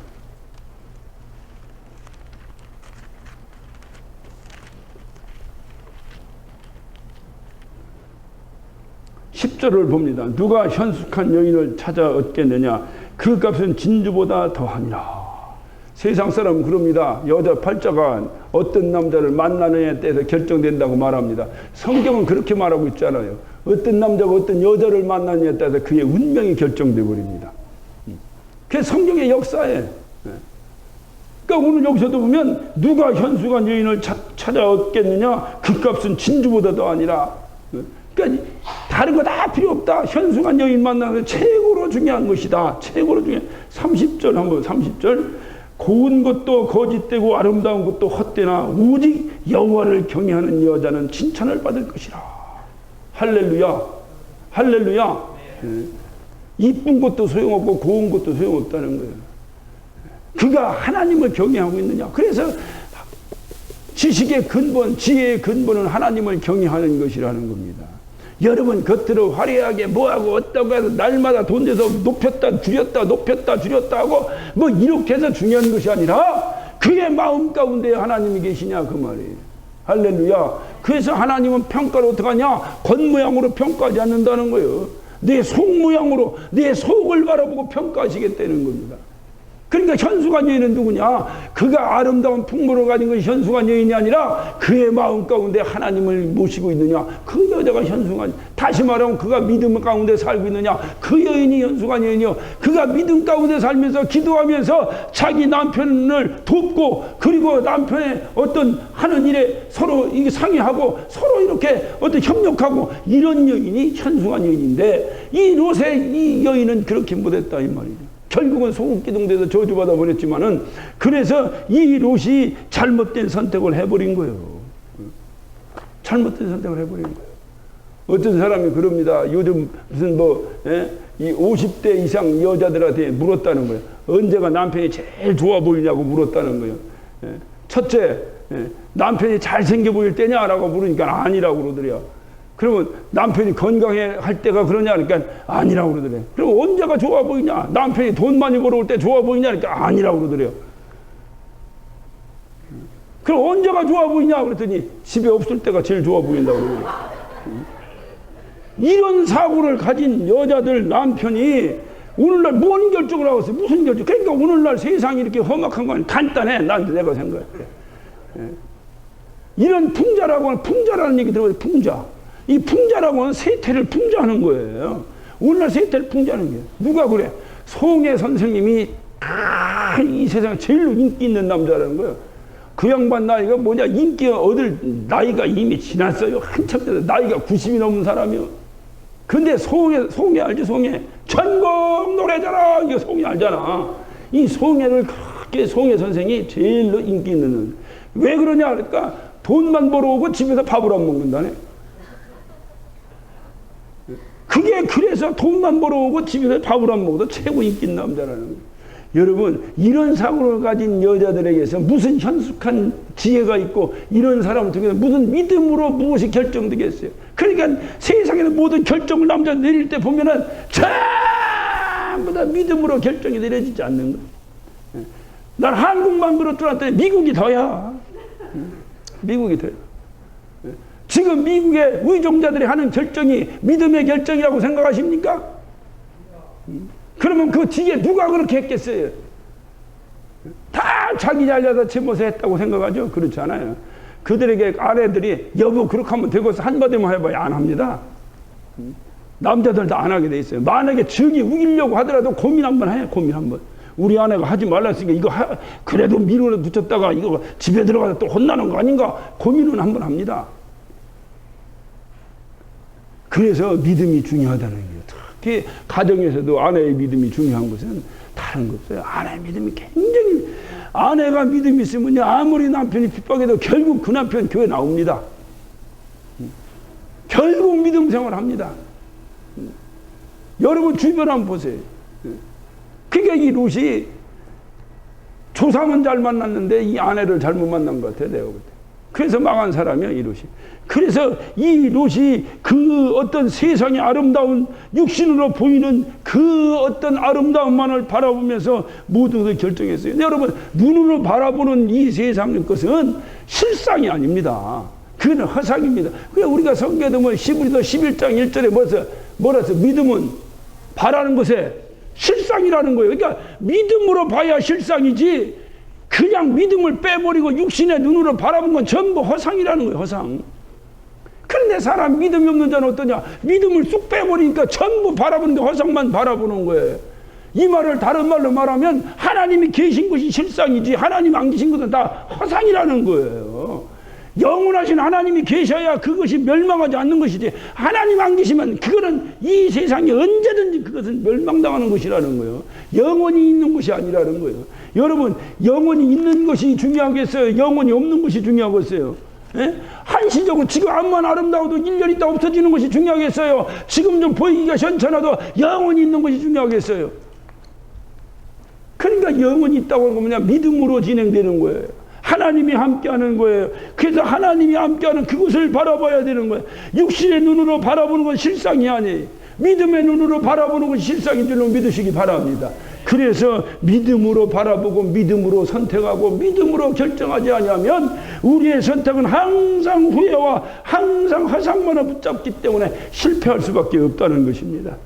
10절을 봅니다. 누가 현숙한 여인을 찾아 얻겠느냐? 그 값은 진주보다 더하니라. 세상 사람은 그럽니다. 여자 팔자가 어떤 남자를 만나느냐에 따라서 결정된다고 말합니다. 성경은 그렇게 말하고 있잖아요. 어떤 남자가 어떤 여자를 만나느냐에 따라서 그의 운명이 결정돼 버립니다. 그게 성경의 역사에. 그러니까 오늘 여기서도 보면 누가 현수간 여인을 찾아왔겠느냐? 그 값은 진주보다 더하니라. 그러니까 다른 거 다 필요 없다. 현수간 여인 만나는 게 최고로 중요한 것이다. 최고로 중요한. 30절 한번 30절. 고운 것도 거짓되고 아름다운 것도 헛되나 오직 여호와를 경외하는 여자는 칭찬을 받을 것이라. 할렐루야. 할렐루야. 이쁜 것도 소용없고 고운 것도 소용없다는 거예요. 그가 하나님을 경외하고 있느냐. 그래서 지식의 근본, 지혜의 근본은 하나님을 경외하는 것이라는 겁니다. 여러분 겉으로 화려하게 뭐하고 어떠고 해서 날마다 돈 내서 높였다 줄였다 높였다 줄였다 하고 뭐 이렇게 해서 중요한 것이 아니라 그의 마음 가운데 하나님이 계시냐 그 말이에요. 할렐루야. 그래서 하나님은 평가를 어떻게 하냐? 겉모양으로 평가하지 않는다는 거예요. 내 속모양으로 내 속을 바라보고 평가하시겠다는 겁니다. 그러니까 현수간 여인은 누구냐? 그가 아름다운 풍모를 가진 것이 현수간 여인이 아니라 그의 마음 가운데 하나님을 모시고 있느냐? 그 여자가 현수간. 다시 말하면 그가 믿음 가운데 살고 있느냐? 그 여인이 현수간 여인이요. 그가 믿음 가운데 살면서 기도하면서 자기 남편을 돕고 그리고 남편의 어떤 하는 일에 서로 이게 상의하고 서로 이렇게 어떤 협력하고 이런 여인이 현수간 여인인데 이 롯의 이 여인은 그렇게 못했다 이 말이죠. 결국은 소금기둥돼서 저주받아 버렸지만은 그래서 이 롯이 잘못된 선택을 해버린 거예요. 잘못된 선택을 해버린 거예요. 어떤 사람이 그럽니다. 요즘 무슨 이 50대 이상 여자들한테 물었다는 거예요. 언제가 남편이 제일 좋아 보이냐고 물었다는 거예요. 첫째, 남편이 잘생겨 보일 때냐라고 물으니까 아니라고 그러더래요. 그러면 남편이 건강해 할 때가 그러냐 그러니까 아니라고 그러더래. 그럼 언제가 좋아 보이냐? 남편이 돈 많이 벌어올 때 좋아 보이냐 그러니까 아니라고 그러더래요. 그럼 언제가 좋아 보이냐 그랬더니 집에 없을 때가 제일 좋아 보인다고 그러더래요. 이런 사고를 가진 여자들 남편이 오늘날 뭔 결정을 하고 있어요? 무슨 결정? 그러니까 오늘날 세상이 이렇게 험악한 건 간단해. 내가 생각해. 이런 풍자라고 하는 풍자라는 얘기 들어봐요. 풍자. 이 풍자라고 하는 세태를 풍자하는 거예요. 오늘날 세태를 풍자하는 거예요. 누가 그래? 송해 선생님이 이 세상에 제일 인기 있는 남자라는 거예요. 그 양반 나이가 뭐냐? 인기가 얻을 나이가 이미 지났어요. 한참 전에 나이가 90이 넘은 사람이요. 근데 송해 알지? 송해. 전국 노래자랑 이거 송해 알잖아. 이 송해를 그렇게 송해 선생이 제일 인기 있는. 왜 그러냐? 그러니까 돈만 벌어오고 집에서 밥을 안 먹는다네. 그게 그래서 돈만 벌어오고 집에서 밥을 안 먹어도 최고 인기 있는 남자라는 거예요. 여러분 이런 사고를 가진 여자들에게서 무슨 현숙한 지혜가 있고 이런 사람을 통해서 무슨 믿음으로 무엇이 결정되겠어요. 그러니까 세상에는 모든 결정을 남자 내릴 때 보면은 전부 다 믿음으로 결정이 내려지지 않는 거예요. 난 한국만 그럴 줄 알았더니 미국이 더야. 미국이 더야. 지금 미국의 의종자들이 하는 결정이 믿음의 결정이라고 생각하십니까? 그러면 그 뒤에 누가 그렇게 했겠어요? 다 자기 잘려서 제멋에 했다고 생각하죠? 그렇지 않아요. 그들에게 아내들이 여보 그렇게 하면 되겠어 한마디만 해봐야 안 합니다. 남자들도 안 하게 돼 있어요. 만약에 정이 우기려고 하더라도 고민 한번 해. 고민 한번. 우리 아내가 하지 말라 했으니까 이거 그래도 미루에 붙였다가 이거 집에 들어가서 또 혼나는 거 아닌가? 고민은 한번 합니다. 그래서 믿음이 중요하다는 거예요. 특히 가정에서도 아내의 믿음이 중요한 것은 다른 거 없어요. 아내의 믿음이 굉장히 아내가 믿음이 있으면 아무리 남편이 핍박해도 결국 그 남편 교회 나옵니다. 결국 믿음 생활합니다. 여러분 주변 한번 보세요. 그러니까 이 롯이 조상은 잘 만났는데 이 아내를 잘못 만난 것 같아요. 내가 볼 때. 그래서 망한 사람이야 이 롯이. 그래서 이 롯이 그 어떤 세상의 아름다운 육신으로 보이는 그 어떤 아름다움만을 바라보면서 모든 것을 결정했어요. 여러분 눈으로 바라보는 이 세상의 것은 실상이 아닙니다. 그건 허상입니다. 그래 우리가 성경에 보면 히브리서 11장 1절에 뭐라 써? 믿음은 바라는 것에 실상이라는 거예요. 그러니까 믿음으로 봐야 실상이지, 그냥 믿음을 빼버리고 육신의 눈으로 바라본 건 전부 허상이라는 거예요. 허상. 그런데 사람 믿음이 없는 자는 어떠냐? 믿음을 쑥 빼버리니까 전부 바라보는 게 허상만 바라보는 거예요. 이 말을 다른 말로 말하면 하나님이 계신 것이 실상이지 하나님 안 계신 것은 다 허상이라는 거예요. 영원하신 하나님이 계셔야 그것이 멸망하지 않는 것이지, 하나님 안 계시면 그거는 이 세상에 언제든지 그것은 멸망당하는 것이라는 거예요. 영원히 있는 것이 아니라는 거예요. 여러분, 영원히 있는 것이 중요하겠어요? 영원히 없는 것이 중요하겠어요? 예? 한시적으로 지금 암만 아름다워도 1년 있다 없어지는 것이 중요하겠어요? 지금 좀 보이기가 현찮아도 영원히 있는 것이 중요하겠어요? 그러니까 영원히 있다고 하는 건 뭐냐? 믿음으로 진행되는 거예요. 하나님이 함께하는 거예요. 그래서 하나님이 함께하는 그것을 바라봐야 되는 거예요. 육신의 눈으로 바라보는 건 실상이 아니에요. 믿음의 눈으로 바라보는 것이 실상인 줄로 믿으시기 바랍니다. 그래서 믿음으로 바라보고 믿음으로 선택하고 믿음으로 결정하지 않으면 우리의 선택은 항상 후회와 항상 허상만을 붙잡기 때문에 실패할 수밖에 없다는 것입니다.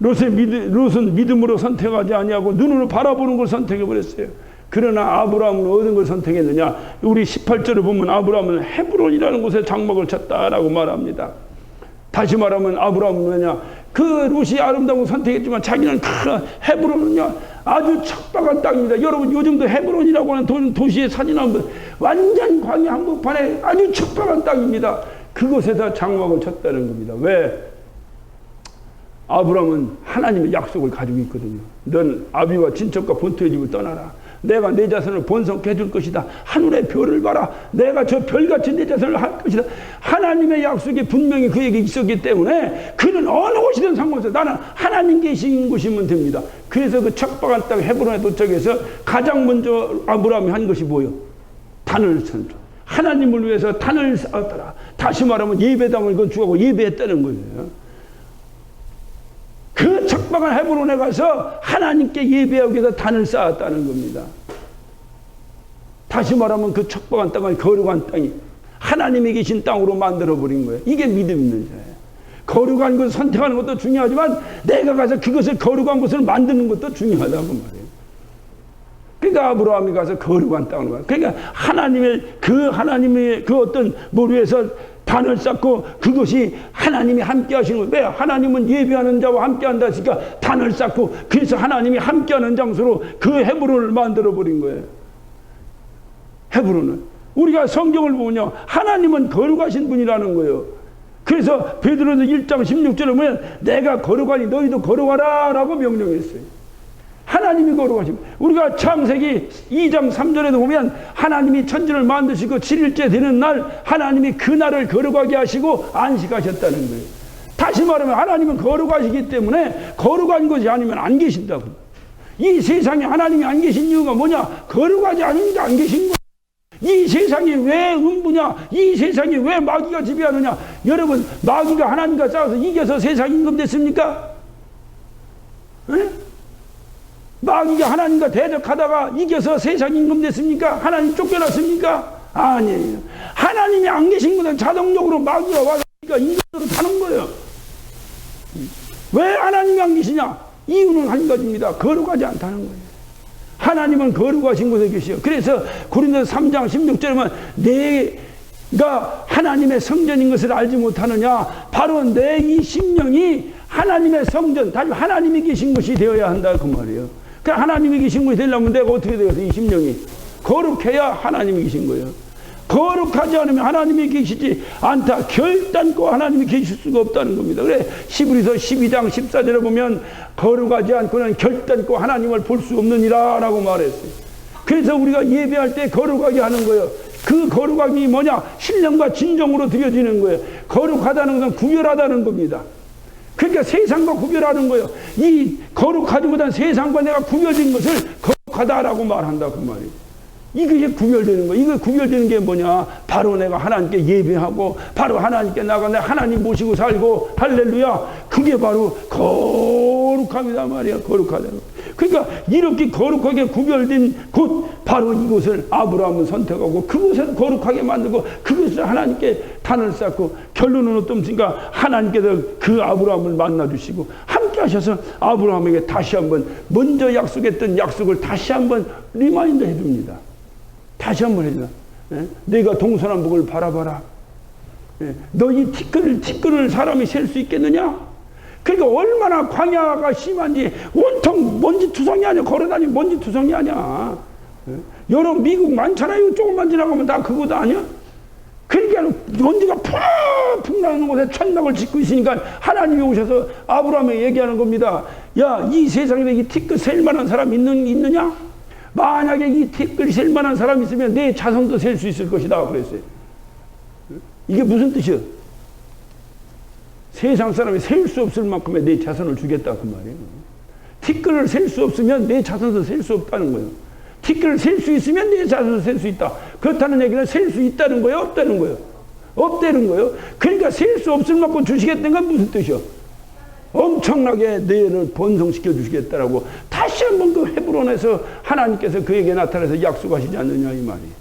롯은 믿음으로 선택하지 아니하고 눈으로 바라보는 걸 선택해버렸어요. 그러나 아브라함은 어떤 걸 선택했느냐? 우리 18절을 보면 아브라함은 헤브론이라는 곳에 장막을 쳤다라고 말합니다. 다시 말하면 아브라함은 뭐냐? 그 롯이 아름다운 걸 선택했지만 자기는 헤브론은요 아주 척박한 땅입니다. 여러분, 요즘도 헤브론이라고 하는 도시의 사진 한번, 완전 광야 한복판에 아주 척박한 땅입니다. 그곳에다 장막을 쳤다는 겁니다. 왜? 아브라함은 하나님의 약속을 가지고 있거든요. 넌 아비와 친척과 본토의 집을 떠나라. 내가 내 자손을 번성케 해줄 것이다. 하늘의 별을 봐라. 내가 저 별같이 내 자손을 할 것이다. 하나님의 약속이 분명히 그에게 있었기 때문에 그는 어느 곳이든 상관없어요. 나는 하나님 계신 곳이면 됩니다. 그래서 그 척박한 땅 헤브론에 도착해서 가장 먼저 아브라함이 한 것이 뭐예요? 단을 쌓았다. 하나님을 위해서 단을 쌓았더라. 다시 말하면 예배당을 건축하고 예배했다는 거예요. 그 척박한 헤브론에 가서 하나님께 예배하기 위해서 단을 쌓았다는 겁니다. 다시 말하면 그 척박한 땅은 거룩한 땅이 하나님이 계신 땅으로 만들어버린 거예요. 이게 믿음 있는 자예요. 거룩한 것을 선택하는 것도 중요하지만 내가 가서 그것을 거룩한 것을 만드는 것도 중요하다고 말해요. 그러니까 아브라함이 가서 거룩한 땅으로 가요. 그러니까 하나님의 그 어떤 모르에서 단을 쌓고 그것이 하나님이 함께 하시는 거예요. 왜? 하나님은 예배하는 자와 함께 한다 했으니까 단을 쌓고, 그래서 하나님이 함께 하는 장소로 그 헤브론을 만들어 버린 거예요. 헤브론은 우리가 성경을 보면요 하나님은 거룩하신 분이라는 거예요. 그래서 베드로서 1장 16절에 보면 내가 거룩하니 너희도 거룩하라 라고 명령했어요. 하나님이 거룩하시고, 우리가 창세기 2장 3절에도 보면 하나님이 천지를 만드시고 7일째 되는 날 하나님이 그 날을 거룩하게 하시고 안식하셨다는 거예요. 다시 말하면 하나님은 거룩하시기 때문에 거룩한 것이 아니면 안 계신다고. 이 세상에 하나님이 안 계신 이유가 뭐냐? 거룩하지 않으니까 안 계신 거예요. 이 세상이 왜 음부냐? 이 세상이 왜 마귀가 지배하느냐? 여러분, 마귀가 하나님과 싸워서 이겨서 세상이 임금됐습니까? 네? 마귀가 하나님과 대적하다가 이겨서 세상이 임금됐습니까? 하나님 쫓겨났습니까? 아니에요. 하나님이 안 계신 것은 자동적으로 마귀가 와서 임금으로 타는 거예요. 왜 하나님이 안 계시냐? 이유는 한 가지입니다. 거룩하지 않다는 거예요. 하나님은 거룩하신 곳에 계시요. 그래서 고린도서 3장 16절에 보면 내가 하나님의 성전인 것을 알지 못하느냐? 바로 내 이 심령이 하나님의 성전, 다시 하나님이 계신 곳이 되어야 한다 그 말이에요. 그러니까 하나님이 계신 곳이 되려면 내가 어떻게 되겠어요? 이 심령이 거룩해야 하나님이 계신 거예요. 거룩하지 않으면 하나님이 계시지 않다. 결단코 하나님이 계실 수가 없다는 겁니다. 그래 히브리서 12장 14절에 보면 거룩하지 않고는 결단코 하나님을 볼 수 없느니라 라고 말했어요. 그래서 우리가 예배할 때 거룩하게 하는 거예요. 그 거룩함이 뭐냐? 신령과 진정으로 드려지는 거예요. 거룩하다는 것은 구별하다는 겁니다. 그러니까 세상과 구별하는 거예요. 이 거룩하지 못한 세상과 내가 구별된 것을 거룩하다라고 말한다 그 말이에요. 이게 구별되는 거예요. 이거 구별되는 게 뭐냐? 바로 내가 하나님께 예배하고 바로 하나님께 나가 내 하나님 모시고 살고 할렐루야. 그게 바로 거룩함이다 말이야. 거룩하다는 거. 그러니까 이렇게 거룩하게 구별된 곳 바로 이곳을 아브라함은 선택하고 그곳에서 거룩하게 만들고 그곳에서 하나님께 단을 쌓고 결론은 어떻습니까? 하나님께서 그 아브라함을 만나주시고 함께 함께 하셔서 아브라함에게 다시 한번 먼저 약속했던 약속을 다시 한번 리마인드 해줍니다. 다시 한번 해줍니다. 내가 동서남북을 바라봐라. 너 이 티끌을 사람이 셀 수 있겠느냐? 그러니까 얼마나 광야가 심한지 온통 먼지투성이 아니야. 걸어다니면 먼지투성이 아니야. 여러분 미국 많잖아요. 조금만 지나가면 다 그것도 아니야? 그러니까 먼지가 푹푹 나는 곳에 천막을 짓고 있으니까 하나님이 오셔서 아브라함에게 얘기하는 겁니다. 야, 이 세상에 이 티끌 셀 만한 사람 있느냐? 만약에 이 티끌이 셀 만한 사람이 있으면 내 자손도 셀 수 있을 것이다 그랬어요. 이게 무슨 뜻이야? 세상 사람이 셀 수 없을 만큼의 내 자손을 주겠다 그 말이에요. 티끌을 셀 수 없으면 내 자손도 셀 수 없다는 거예요. 티끌을 셀 수 있으면 내 자손도 셀 수 있다. 그렇다는 얘기는 셀 수 있다는 거예요? 없다는 거예요? 없다는 거예요. 그러니까 셀 수 없을 만큼 주시겠다는 건 무슨 뜻이요? 엄청나게 너희를 번성시켜 주시겠다라고 다시 한번 그 헤브론에서 하나님께서 그에게 나타나서 약속하시지 않느냐 이 말이에요.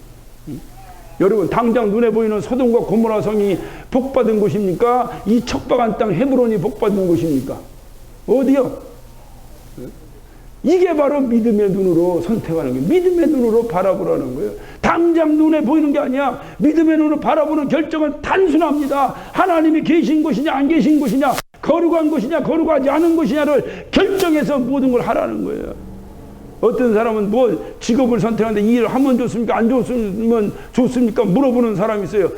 여러분 당장 눈에 보이는 소돔과 고모라 성이 복받은 곳입니까? 이 척박한 땅 헤브론이 복받은 곳입니까? 어디요? 이게 바로 믿음의 눈으로 선택하는 거예요. 믿음의 눈으로 바라보라는 거예요. 당장 눈에 보이는 게 아니야. 믿음의 눈으로 바라보는 결정은 단순합니다. 하나님이 계신 곳이냐 안 계신 곳이냐, 거룩한 곳이냐 거룩하지 않은 곳이냐를 결정해서 모든 걸 하라는 거예요. 어떤 사람은 뭐 직업을 선택하는데 이 일을 하면 좋습니까? 안 좋으면 좋습니까? 물어보는 사람이 있어요.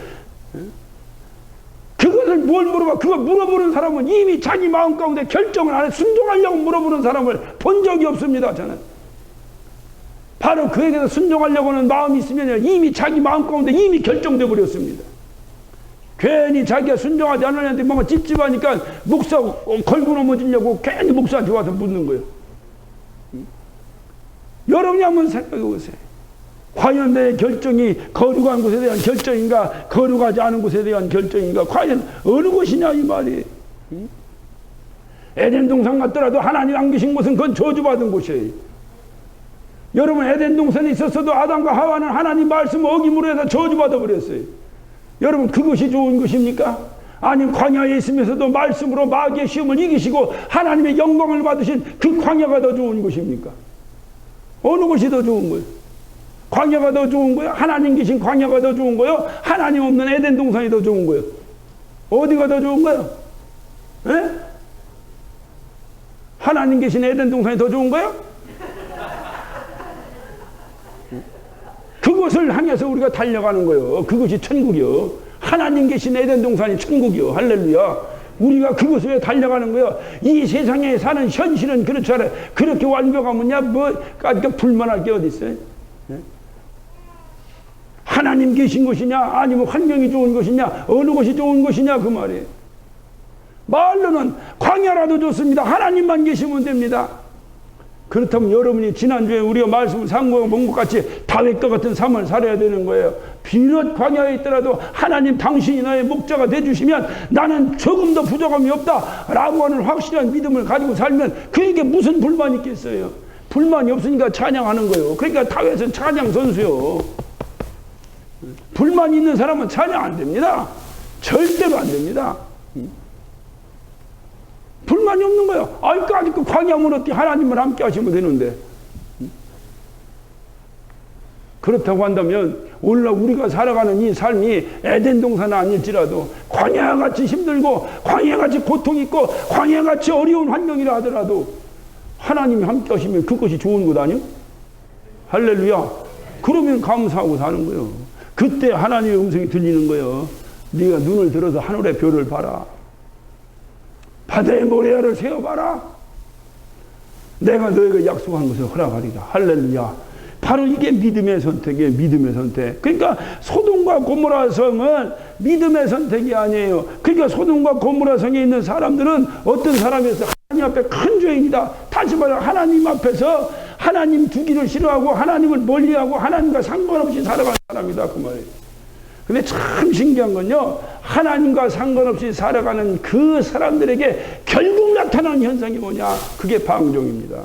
그것을 뭘 물어봐? 그거 물어보는 사람은 이미 자기 마음 가운데 결정을 안 해. 순종하려고 물어보는 사람을 본 적이 없습니다. 저는. 바로 그에게서 순종하려고 하는 마음이 있으면 이미 자기 마음 가운데 이미 결정돼 버렸습니다. 괜히 자기가 순종하지 않으려는데 뭔가 찝찝하니까 목사 걸고 넘어지려고 괜히 목사한테 와서 묻는 거예요. 여러분이 한번 생각해 보세요. 과연 내 결정이 거룩한 곳에 대한 결정인가 거룩하지 않은 곳에 대한 결정인가, 과연 어느 곳이냐 이 말이에요. 에덴 동산 같더라도 하나님 안 계신 곳은 그건 저주받은 곳이에요. 여러분 에덴 동산에 있었어도 아담과 하와는 하나님 말씀 어김으로 해서 저주받아 버렸어요. 여러분 그것이 좋은 것입니까? 아니면 광야에 있으면서도 말씀으로 마귀의 시험을 이기시고 하나님의 영광을 받으신 그 광야가 더 좋은 것입니까? 어느 것이 더 좋은 거예요? 광야가 더 좋은 거예요? 하나님 계신 광야가 더 좋은 거예요? 하나님 없는 에덴 동산이 더 좋은 거예요? 어디가 더 좋은 거예요? 에? 하나님 계신 에덴 동산이 더 좋은 거예요? 그것을 향해서 우리가 달려가는 거예요. 그것이 천국이요. 하나님 계신 에덴 동산이 천국이요. 할렐루야. 우리가 그것에 달려가는 거예요. 이 세상에 사는 현실은 그렇지 않아요. 그렇게 완벽하면야 뭐 불만할 게 어디 있어요? 네? 하나님 계신 것이냐 아니면 환경이 좋은 것이냐 어느 것이 좋은 것이냐 그 말이에요. 말로는 광야라도 좋습니다. 하나님만 계시면 됩니다. 그렇다면 여러분이 지난주에 우리가 말씀을 상고하고 본 것 같이 다윗과 같은 삶을 살아야 되는 거예요. 비록 광야에 있더라도 하나님 당신이 나의 목자가 되주시면 나는 조금 더 부족함이 없다 라고 하는 확실한 믿음을 가지고 살면 그에게 무슨 불만이 있겠어요? 불만이 없으니까 찬양하는 거예요. 그러니까 다윗은 찬양 선수요. 불만이 있는 사람은 찬양 안 됩니다. 절대로 안 됩니다. 불만이 없는 거예요. 아직까지 그 광야문 어떻게 하나님을 함께 하시면 되는데. 그렇다고 한다면 오늘날 우리가 살아가는 이 삶이 에덴 동산은 아닐지라도 광야같이 힘들고 광야같이 고통이 있고 광야같이 어려운 환경이라 하더라도 하나님이 함께 하시면 그것이 좋은 것 아니요? 할렐루야. 그러면 감사하고 사는 거예요. 그때 하나님의 음성이 들리는 거예요. 네가 눈을 들어서 하늘의 별을 봐라. 바다의 모래알을 세어봐라. 내가 너에게 약속한 것을 허락하리라. 할렐루야. 바로 이게 믿음의 선택이에요. 믿음의 선택. 그러니까 소돔과 고모라 성은 믿음의 선택이 아니에요. 그러니까 소돔과 고모라 성에 있는 사람들은 어떤 사람이었어요? 하나님 앞에 큰 죄인이다. 다시 말해 하나님 앞에서 하나님 두기를 싫어하고 하나님을 멀리하고 하나님과 상관없이 살아가는 사람이다 그 말이에요. 근데 참 신기한 건요, 하나님과 상관없이 살아가는 그 사람들에게 결국 나타나는 현상이 뭐냐? 그게 방종입니다.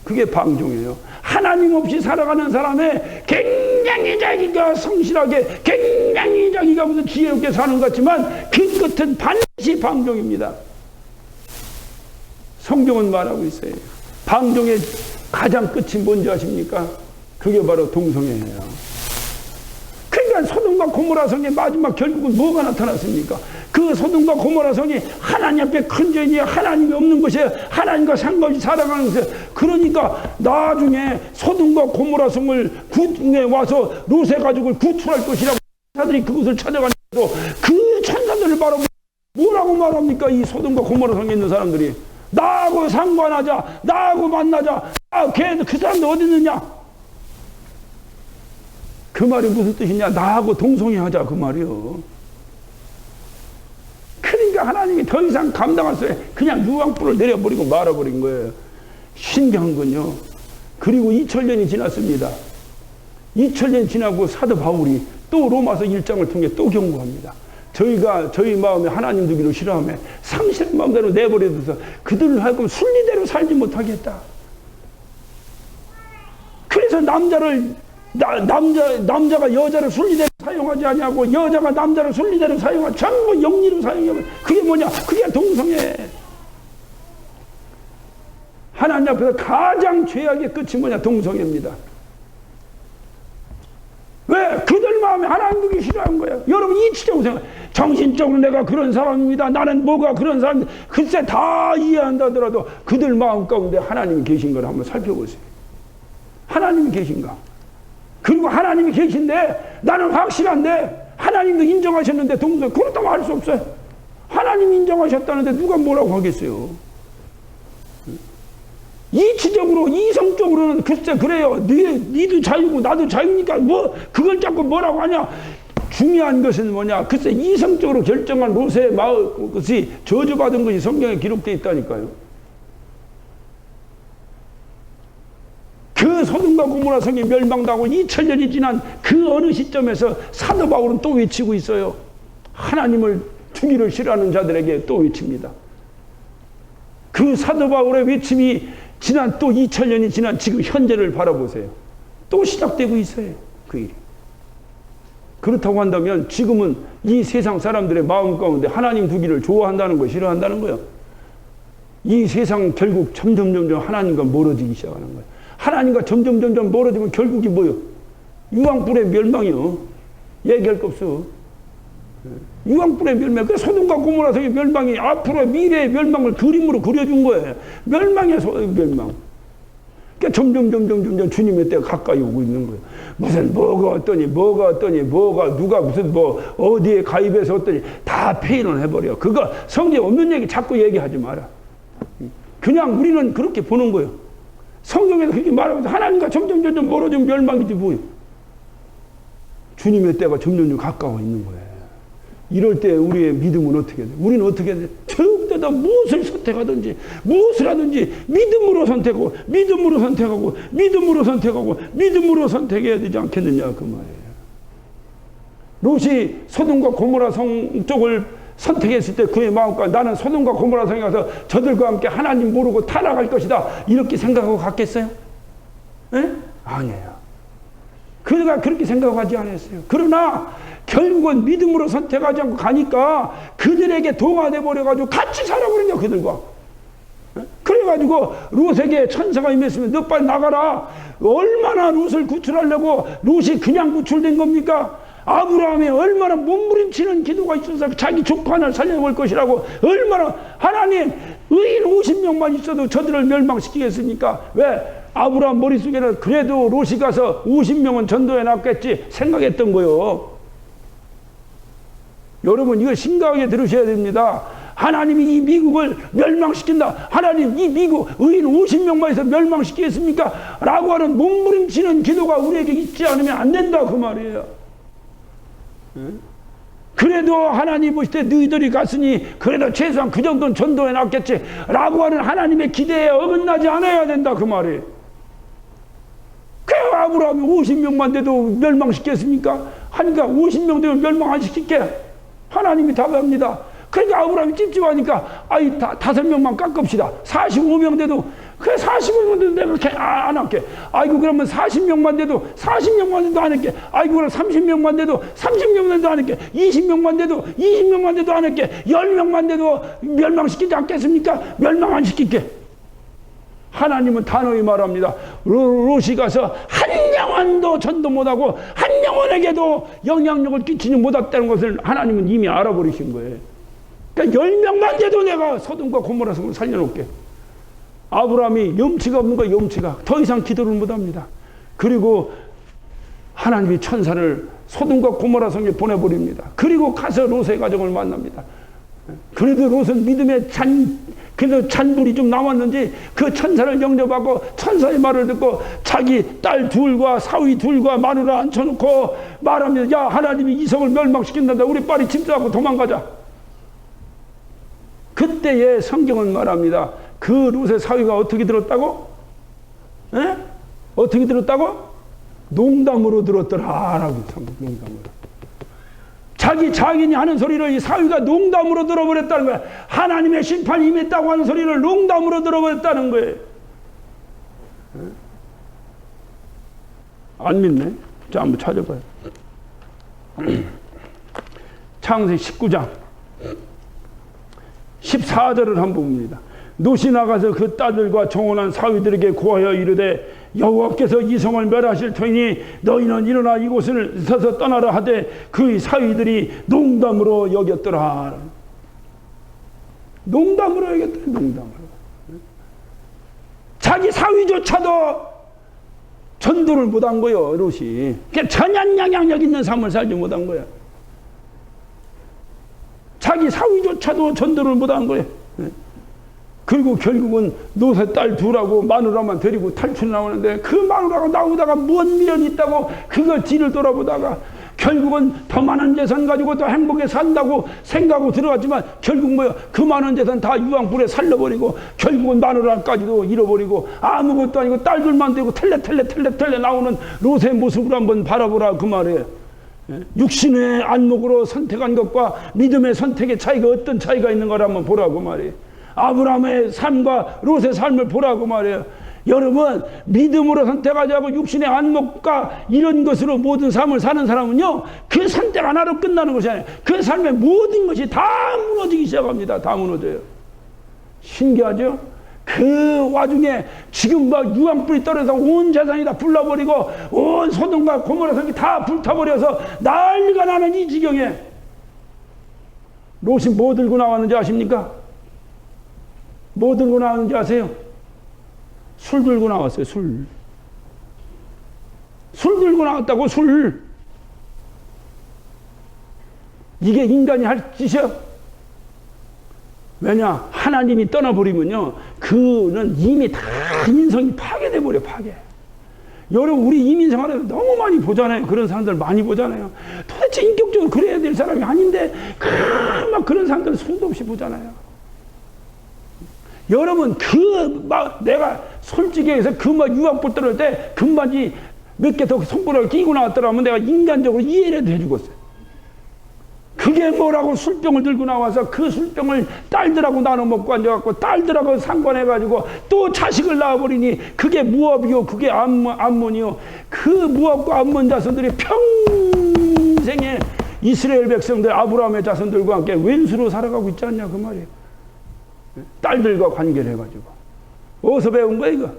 그게 방종이에요. 하나님 없이 살아가는 사람의 굉장히 자기가 성실하게, 굉장히 자기가 무슨 지혜롭게 사는 것 같지만 그 끝은 반드시 방종입니다. 성경은 말하고 있어요. 방종의 가장 끝이 뭔지 아십니까? 그게 바로 동성애예요. 그러니까 소돔과 고모라 성의 마지막 결국은 뭐가 나타났습니까? 그 소돔과 고모라 성이 하나님 앞에 큰 죄인이에요. 하나님이 없는 것이에요. 하나님과 상관없이 살아가는 것이에요. 그러니까 나중에 소돔과 고모라 성을 구에 와서 롯의 가족을 구출할 것이라고 천사들이 그것을 찾아가는데도 그 천사들을 바라보고 뭐라고 말합니까? 이 소돔과 고모라 성에 있는 사람들이 나하고 상관하자, 나하고 만나자. 그 사람들 어디 있느냐? 그 말이 무슨 뜻이냐? 나하고 동성애하자 그 말이요. 그러니까 하나님이 더 이상 감당할 수 없어요. 그냥 유황불을 내려버리고 말아버린 거예요. 신기한 건요. 그리고 2000년이 지났습니다. 2000년 지나고 사도 바울이 또 로마서 1장을 통해 또 경고합니다. 저희가 저희 마음에 하나님 두기로 싫어하며 상실한 마음대로 내버려둬서 그들을 하여금 순리대로 살지 못하겠다. 그래서 남자가 여자를 순리대로 사용하지 아니하고 여자가 남자를 순리대로 사용하고 전부 영리로 사용하고 그게 뭐냐? 그게 동성애. 하나님 앞에서 가장 죄악의 끝이 뭐냐? 동성애입니다. 왜? 그들 마음에 하나님 두기 싫어한 거예요. 여러분 이치적으로 생각. 정신적으로 내가 그런 사람입니다. 나는 뭐가 그런 사람. 글쎄 다 이해한다더라도 그들 마음 가운데 하나님이 계신 걸 한번 살펴보세요. 하나님이 계신가? 그리고 하나님이 계신데 나는 확실한데 하나님도 인정하셨는데 동성 그렇다고 할 수 없어요. 하나님이 인정하셨다는데 누가 뭐라고 하겠어요? 이치적으로 이성적으로는 글쎄 그래요. 니도 자유고 나도 자유니까 뭐 그걸 자꾸 뭐라고 하냐. 중요한 것은 뭐냐. 글쎄 이성적으로 결정한 롯의 마음 것이 저주받은 것이 성경에 기록되어 있다니까요. 그 소돔과 고모라 성이 멸망당하고 2000년이 지난 그 어느 시점에서 사도 바울은 또 외치고 있어요. 하나님을 주기를 싫어하는 자들에게 또 외칩니다. 그 사도 바울의 외침이 지난 또 2000년이 지난 지금 현재를 바라보세요. 또 시작되고 있어요. 그 일이. 그렇다고 한다면 지금은 이 세상 사람들의 마음 가운데 하나님 두기를 좋아한다는 거 싫어한다는 거예요. 이 세상 결국 점점 하나님과 멀어지기 시작하는 거예요. 하나님과 점점 멀어지면 결국이 뭐요? 유황불의 멸망이요. 얘기할 거 없어. 유황불의 멸망. 그 소돔과 고모라 성의 멸망이 앞으로 미래의 멸망을 그림으로 그려준 거예요. 멸망이야, 멸망. 그러니까 점점 주님의 때가 가까이 오고 있는 거예요. 무슨 뭐가 어떠니 누가 무슨 뭐 어디에 가입해서 어떠니 다 페인을 해버려. 그거 성경에 없는 얘기 자꾸 얘기하지 마라. 그냥 우리는 그렇게 보는 거예요. 성경에서 그렇게 말하면서 하나님과 점점 멀어지면 멸망이지 뭐예요. 주님의 때가 점점 가까워 있는 거예요. 이럴 때 우리의 믿음은 어떻게 돼? 우리는 어떻게 돼? 절대 다 무엇을 선택하든지 무엇을 하든지 믿음으로 선택해야 되지 않겠느냐 그 말이에요. 롯이 소돔과 고모라 성 쪽을 선택했을 때 그의 마음과 나는 소돔과 고모라 성에 가서 저들과 함께 하나님 모르고 타락할 것이다 이렇게 생각하고 갔겠어요? 에? 아니에요. 그가 그렇게 생각하지 않았어요. 그러나 결국은 믿음으로 선택하지 않고 가니까 그들에게 동화돼 버려가지고 같이 살아버린 거야 그들과. 그래가지고 롯에게 천사가 임했으면 너 빨리 나가라. 얼마나 롯을 구출하려고 롯이 그냥 구출된 겁니까? 아브라함이 얼마나 몸부림치는 기도가 있어서 자기 조카 하나를 살려볼 것이라고 얼마나 하나님 의인 50명만 있어도 저들을 멸망시키겠습니까? 왜? 아브라함 머릿속에는 그래도 롯이 가서 50명은 전도해 놨겠지 생각했던 거요. 여러분 이거 심각하게 들으셔야 됩니다. 하나님이 이 미국을 멸망시킨다. 하나님 이 미국 의인 50명만 해서 멸망시키겠습니까? 라고 하는 몸부림치는 기도가 우리에게 있지 않으면 안 된다 그 말이에요. 그래도 하나님 보실 때 너희들이 갔으니 그래도 최소한 그 정도는 전도해 놨겠지 라고 하는 하나님의 기대에 어긋나지 않아야 된다 그 말이에요. 그 아브라함이 50명만 돼도 멸망시켰습니까? 하니까 50명 되면 멸망 안 시킬게 하나님이 답합니다. 그러니까 아브라함이 찝찝하니까 5명만 깎읍시다. 45명 돼도 그래 40명만 돼도 내가 그렇게 안 할게. 아이고 그러면 40명만 돼도 40명만 돼도 안 할게. 아이고 그럼 30명만 돼도 30명만 돼도 안 할게. 20명만 돼도 20명만 돼도 안 할게. 10명만 돼도 멸망시키지 않겠습니까? 멸망 안 시킬게. 하나님은 단호히 말합니다. 롯이 가서 한 영혼도 전도 못하고 한 영혼에게도 영향력을 끼치지 못했다는 것을 하나님은 이미 알아버리신 거예요. 그러니까 10명만 돼도 내가 소돔과 고모라 성을 살려놓을게. 아브라함이 염치가 없는 거예요. 염치가. 더 이상 기도를 못합니다. 그리고 하나님이 천사를 소돔과 고모라 성에 보내버립니다. 그리고 가서 롯의 가정을 만납니다. 그래도 롯은 믿음의 그래도 잔불이 좀 남았는지 그 천사를 영접하고 천사의 말을 듣고 자기 딸 둘과 사위 둘과 마누라 앉혀놓고 말합니다. 야, 하나님이 이성을 멸망시킨단다. 우리 빨리 침투하고 도망가자. 그때의 성경은 말합니다. 그 롯의 사위가 어떻게 들었다고? 에? 어떻게 들었다고? 농담으로 들었더라 라고. 농담으로. 자기 자기니 하는 소리를 이 사위가 농담으로 들어버렸다는 거야. 하나님의 심판이 임했다고 하는 소리를 농담으로 들어버렸다는 거예요. 안 믿네? 자, 한번 찾아봐요. 창세기 19장 14절을 한번 봅니다. 롯이 나가서 그 딸들과 정혼한 사위들에게 고하여 이르되 여호와께서 이 성을 멸하실 터이니 너희는 일어나 이곳을 서서 떠나라 하되 그의 사위들이 농담으로 여겼더라. 농담으로 여겼더라. 농담으로. 자기 사위조차도 전도를 못한 거예요. 롯이. 그러니까 전향영향력 있는 삶을 살지 못한 거야. 자기 사위조차도 전도를 못한 거예요. 그리고 결국은 롯의 딸 둘하고 마누라만 데리고 탈출 나오는데 그 마누라가 나오다가 뭔 미련이 있다고 그거 뒤를 돌아보다가 결국은 더 많은 재산 가지고 더 행복에 산다고 생각하고 들어갔지만 결국 뭐야? 그 많은 재산 다 유황불에 살려버리고 결국은 마누라까지도 잃어버리고 아무것도 아니고 딸들만 되고 텔레 나오는 롯의 모습을 한번 바라보라 그 말이에요. 육신의 안목으로 선택한 것과 믿음의 선택의 차이가 어떤 차이가 있는 걸 한번 보라고 말이에요. 아브라함의 삶과 롯의 삶을 보라고 말이에요. 여러분, 믿음으로 선택하지 않고 육신의 안목과 이런 것으로 모든 삶을 사는 사람은요, 그 선택 하나로 끝나는 것이 아니에요. 그 삶의 모든 것이 다 무너지기 시작합니다. 다 무너져요. 신기하죠? 그 와중에 지금 막 유황불이 떨어져서 온 재산이 다 불나버리고 온 소돔과 고모라 성이 다 불타버려서 난리가 나는 이 지경에 롯이 뭐 들고 나왔는지 아십니까? 뭐 들고 나왔는지 아세요? 술 들고 나왔어요. 술 들고 나왔다고. 술. 이게 인간이 할 짓이야? 왜냐? 하나님이 떠나버리면요, 그는 이미 다 인성이 파괴돼 버려. 파괴. 여러분, 우리 이민생활에서 너무 많이 보잖아요. 그런 사람들 많이 보잖아요. 도대체 인격적으로 그래야 될 사람이 아닌데 막 그런 사람들 수도 없이 보잖아요. 여러분, 내가 솔직히 해서 유학부 떨어질 때 금반지 몇 개 더 손가락을 끼고 나왔더라면 내가 인간적으로 이해라도 해주겠어요. 그게 뭐라고 술병을 들고 나와서 그 술병을 딸들하고 나눠 먹고 앉아갖고 딸들하고 상관해가지고 또 자식을 낳아버리니 그게 무업이요, 그게 암몬이요. 그 무업과 암몬 자손들이 평생에 이스라엘 백성들, 아브라함의 자손들과 함께 왼수로 살아가고 있지 않냐 그 말이에요. 딸들과 관계를 해가지고. 어디서 배운 거야 이거?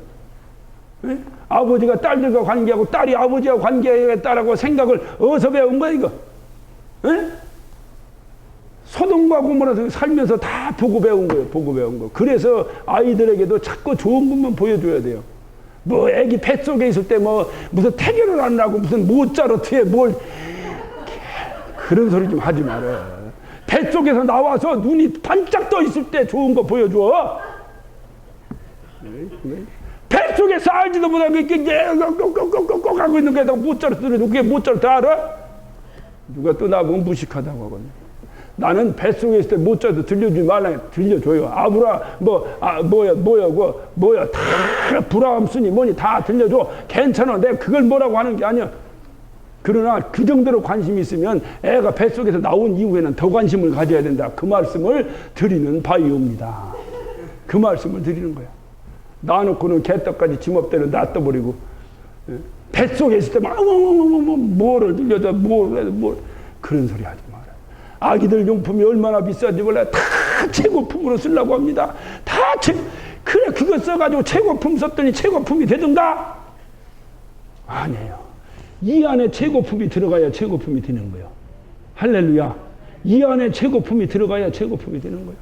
에? 아버지가 딸들과 관계하고 딸이 아버지와 관계하겠다라고 생각을 어디서 배운 거야 이거? 에? 소돔과 고모라 살면서 다 보고 배운 거예요. 보고 배운 거. 그래서 아이들에게도 자꾸 좋은 것만 보여줘야 돼요. 뭐 애기 뱃속에 있을 때 뭐 무슨 태교를 하느라고 무슨 모짜르트에 뭘 그런 소리 좀 하지 말아요. 뱃속에서 나와서 눈이 반짝 떠 있을 때 좋은 거 보여줘. 뱃속에서 알지도 못하고 이렇게 꼭꼭꼭꼭꼭 하고 있는 게다가 모짜르트를 그게 모짜르트 알아? 누가 또 나보고 무식하다고 하거든요. 나는 뱃속에 있을 때 모짜르트 들려주지 말라. 들려줘요. 뭐야 다 브라함스니 뭐니 다 들려줘. 괜찮아. 내가 그걸 뭐라고 하는 게 아니야. 그러나 그 정도로 관심이 있으면 애가 뱃속에서 나온 이후에는 더 관심을 가져야 된다. 그 말씀을 드리는 바이오입니다. 그 말씀을 드리는 거야. 놔놓고는 개떡까지 지멋대로 놔둬버리고, 뱃속에 있을 때만 뭐를 들려다 뭘 그런 소리 하지 마라. 아기들 용품이 얼마나 비싼지 몰라요. 다 최고품으로 쓰려고 합니다. 그래 그거 써가지고 최고품 썼더니 최고품이 되던가? 아니에요. 이 안에 최고품이 들어가야 최고품이 되는 거예요. 할렐루야. 이 안에 최고품이 들어가야 최고품이 되는 거예요.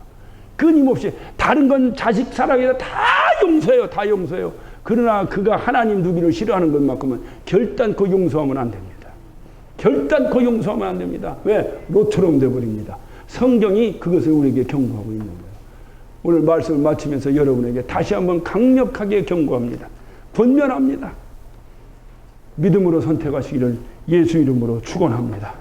끊임없이 다른 건 자식 사랑해서 다 용서해요. 다 용서해요. 그러나 그가 하나님 두기를 싫어하는 것만큼은 결단코 용서하면 안 됩니다. 결단코 용서하면 안 됩니다. 왜? 롯처럼 되어버립니다. 성경이 그것을 우리에게 경고하고 있는 거예요. 오늘 말씀을 마치면서 여러분에게 다시 한번 강력하게 경고합니다. 권면합니다. 믿음으로 선택하시기를 예수 이름으로 축원합니다.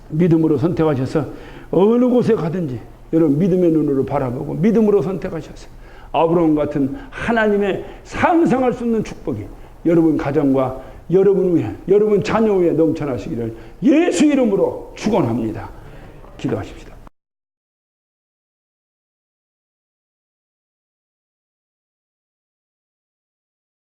믿음으로 선택하셔서 어느 곳에 가든지 여러분 믿음의 눈으로 바라보고 믿음으로 선택하셔서 아브라함 같은 하나님의 상상할 수 없는 축복이 여러분 가정과 여러분 위에, 여러분 자녀 위에 넘쳐나시기를 예수 이름으로 축원합니다. 기도하십시다.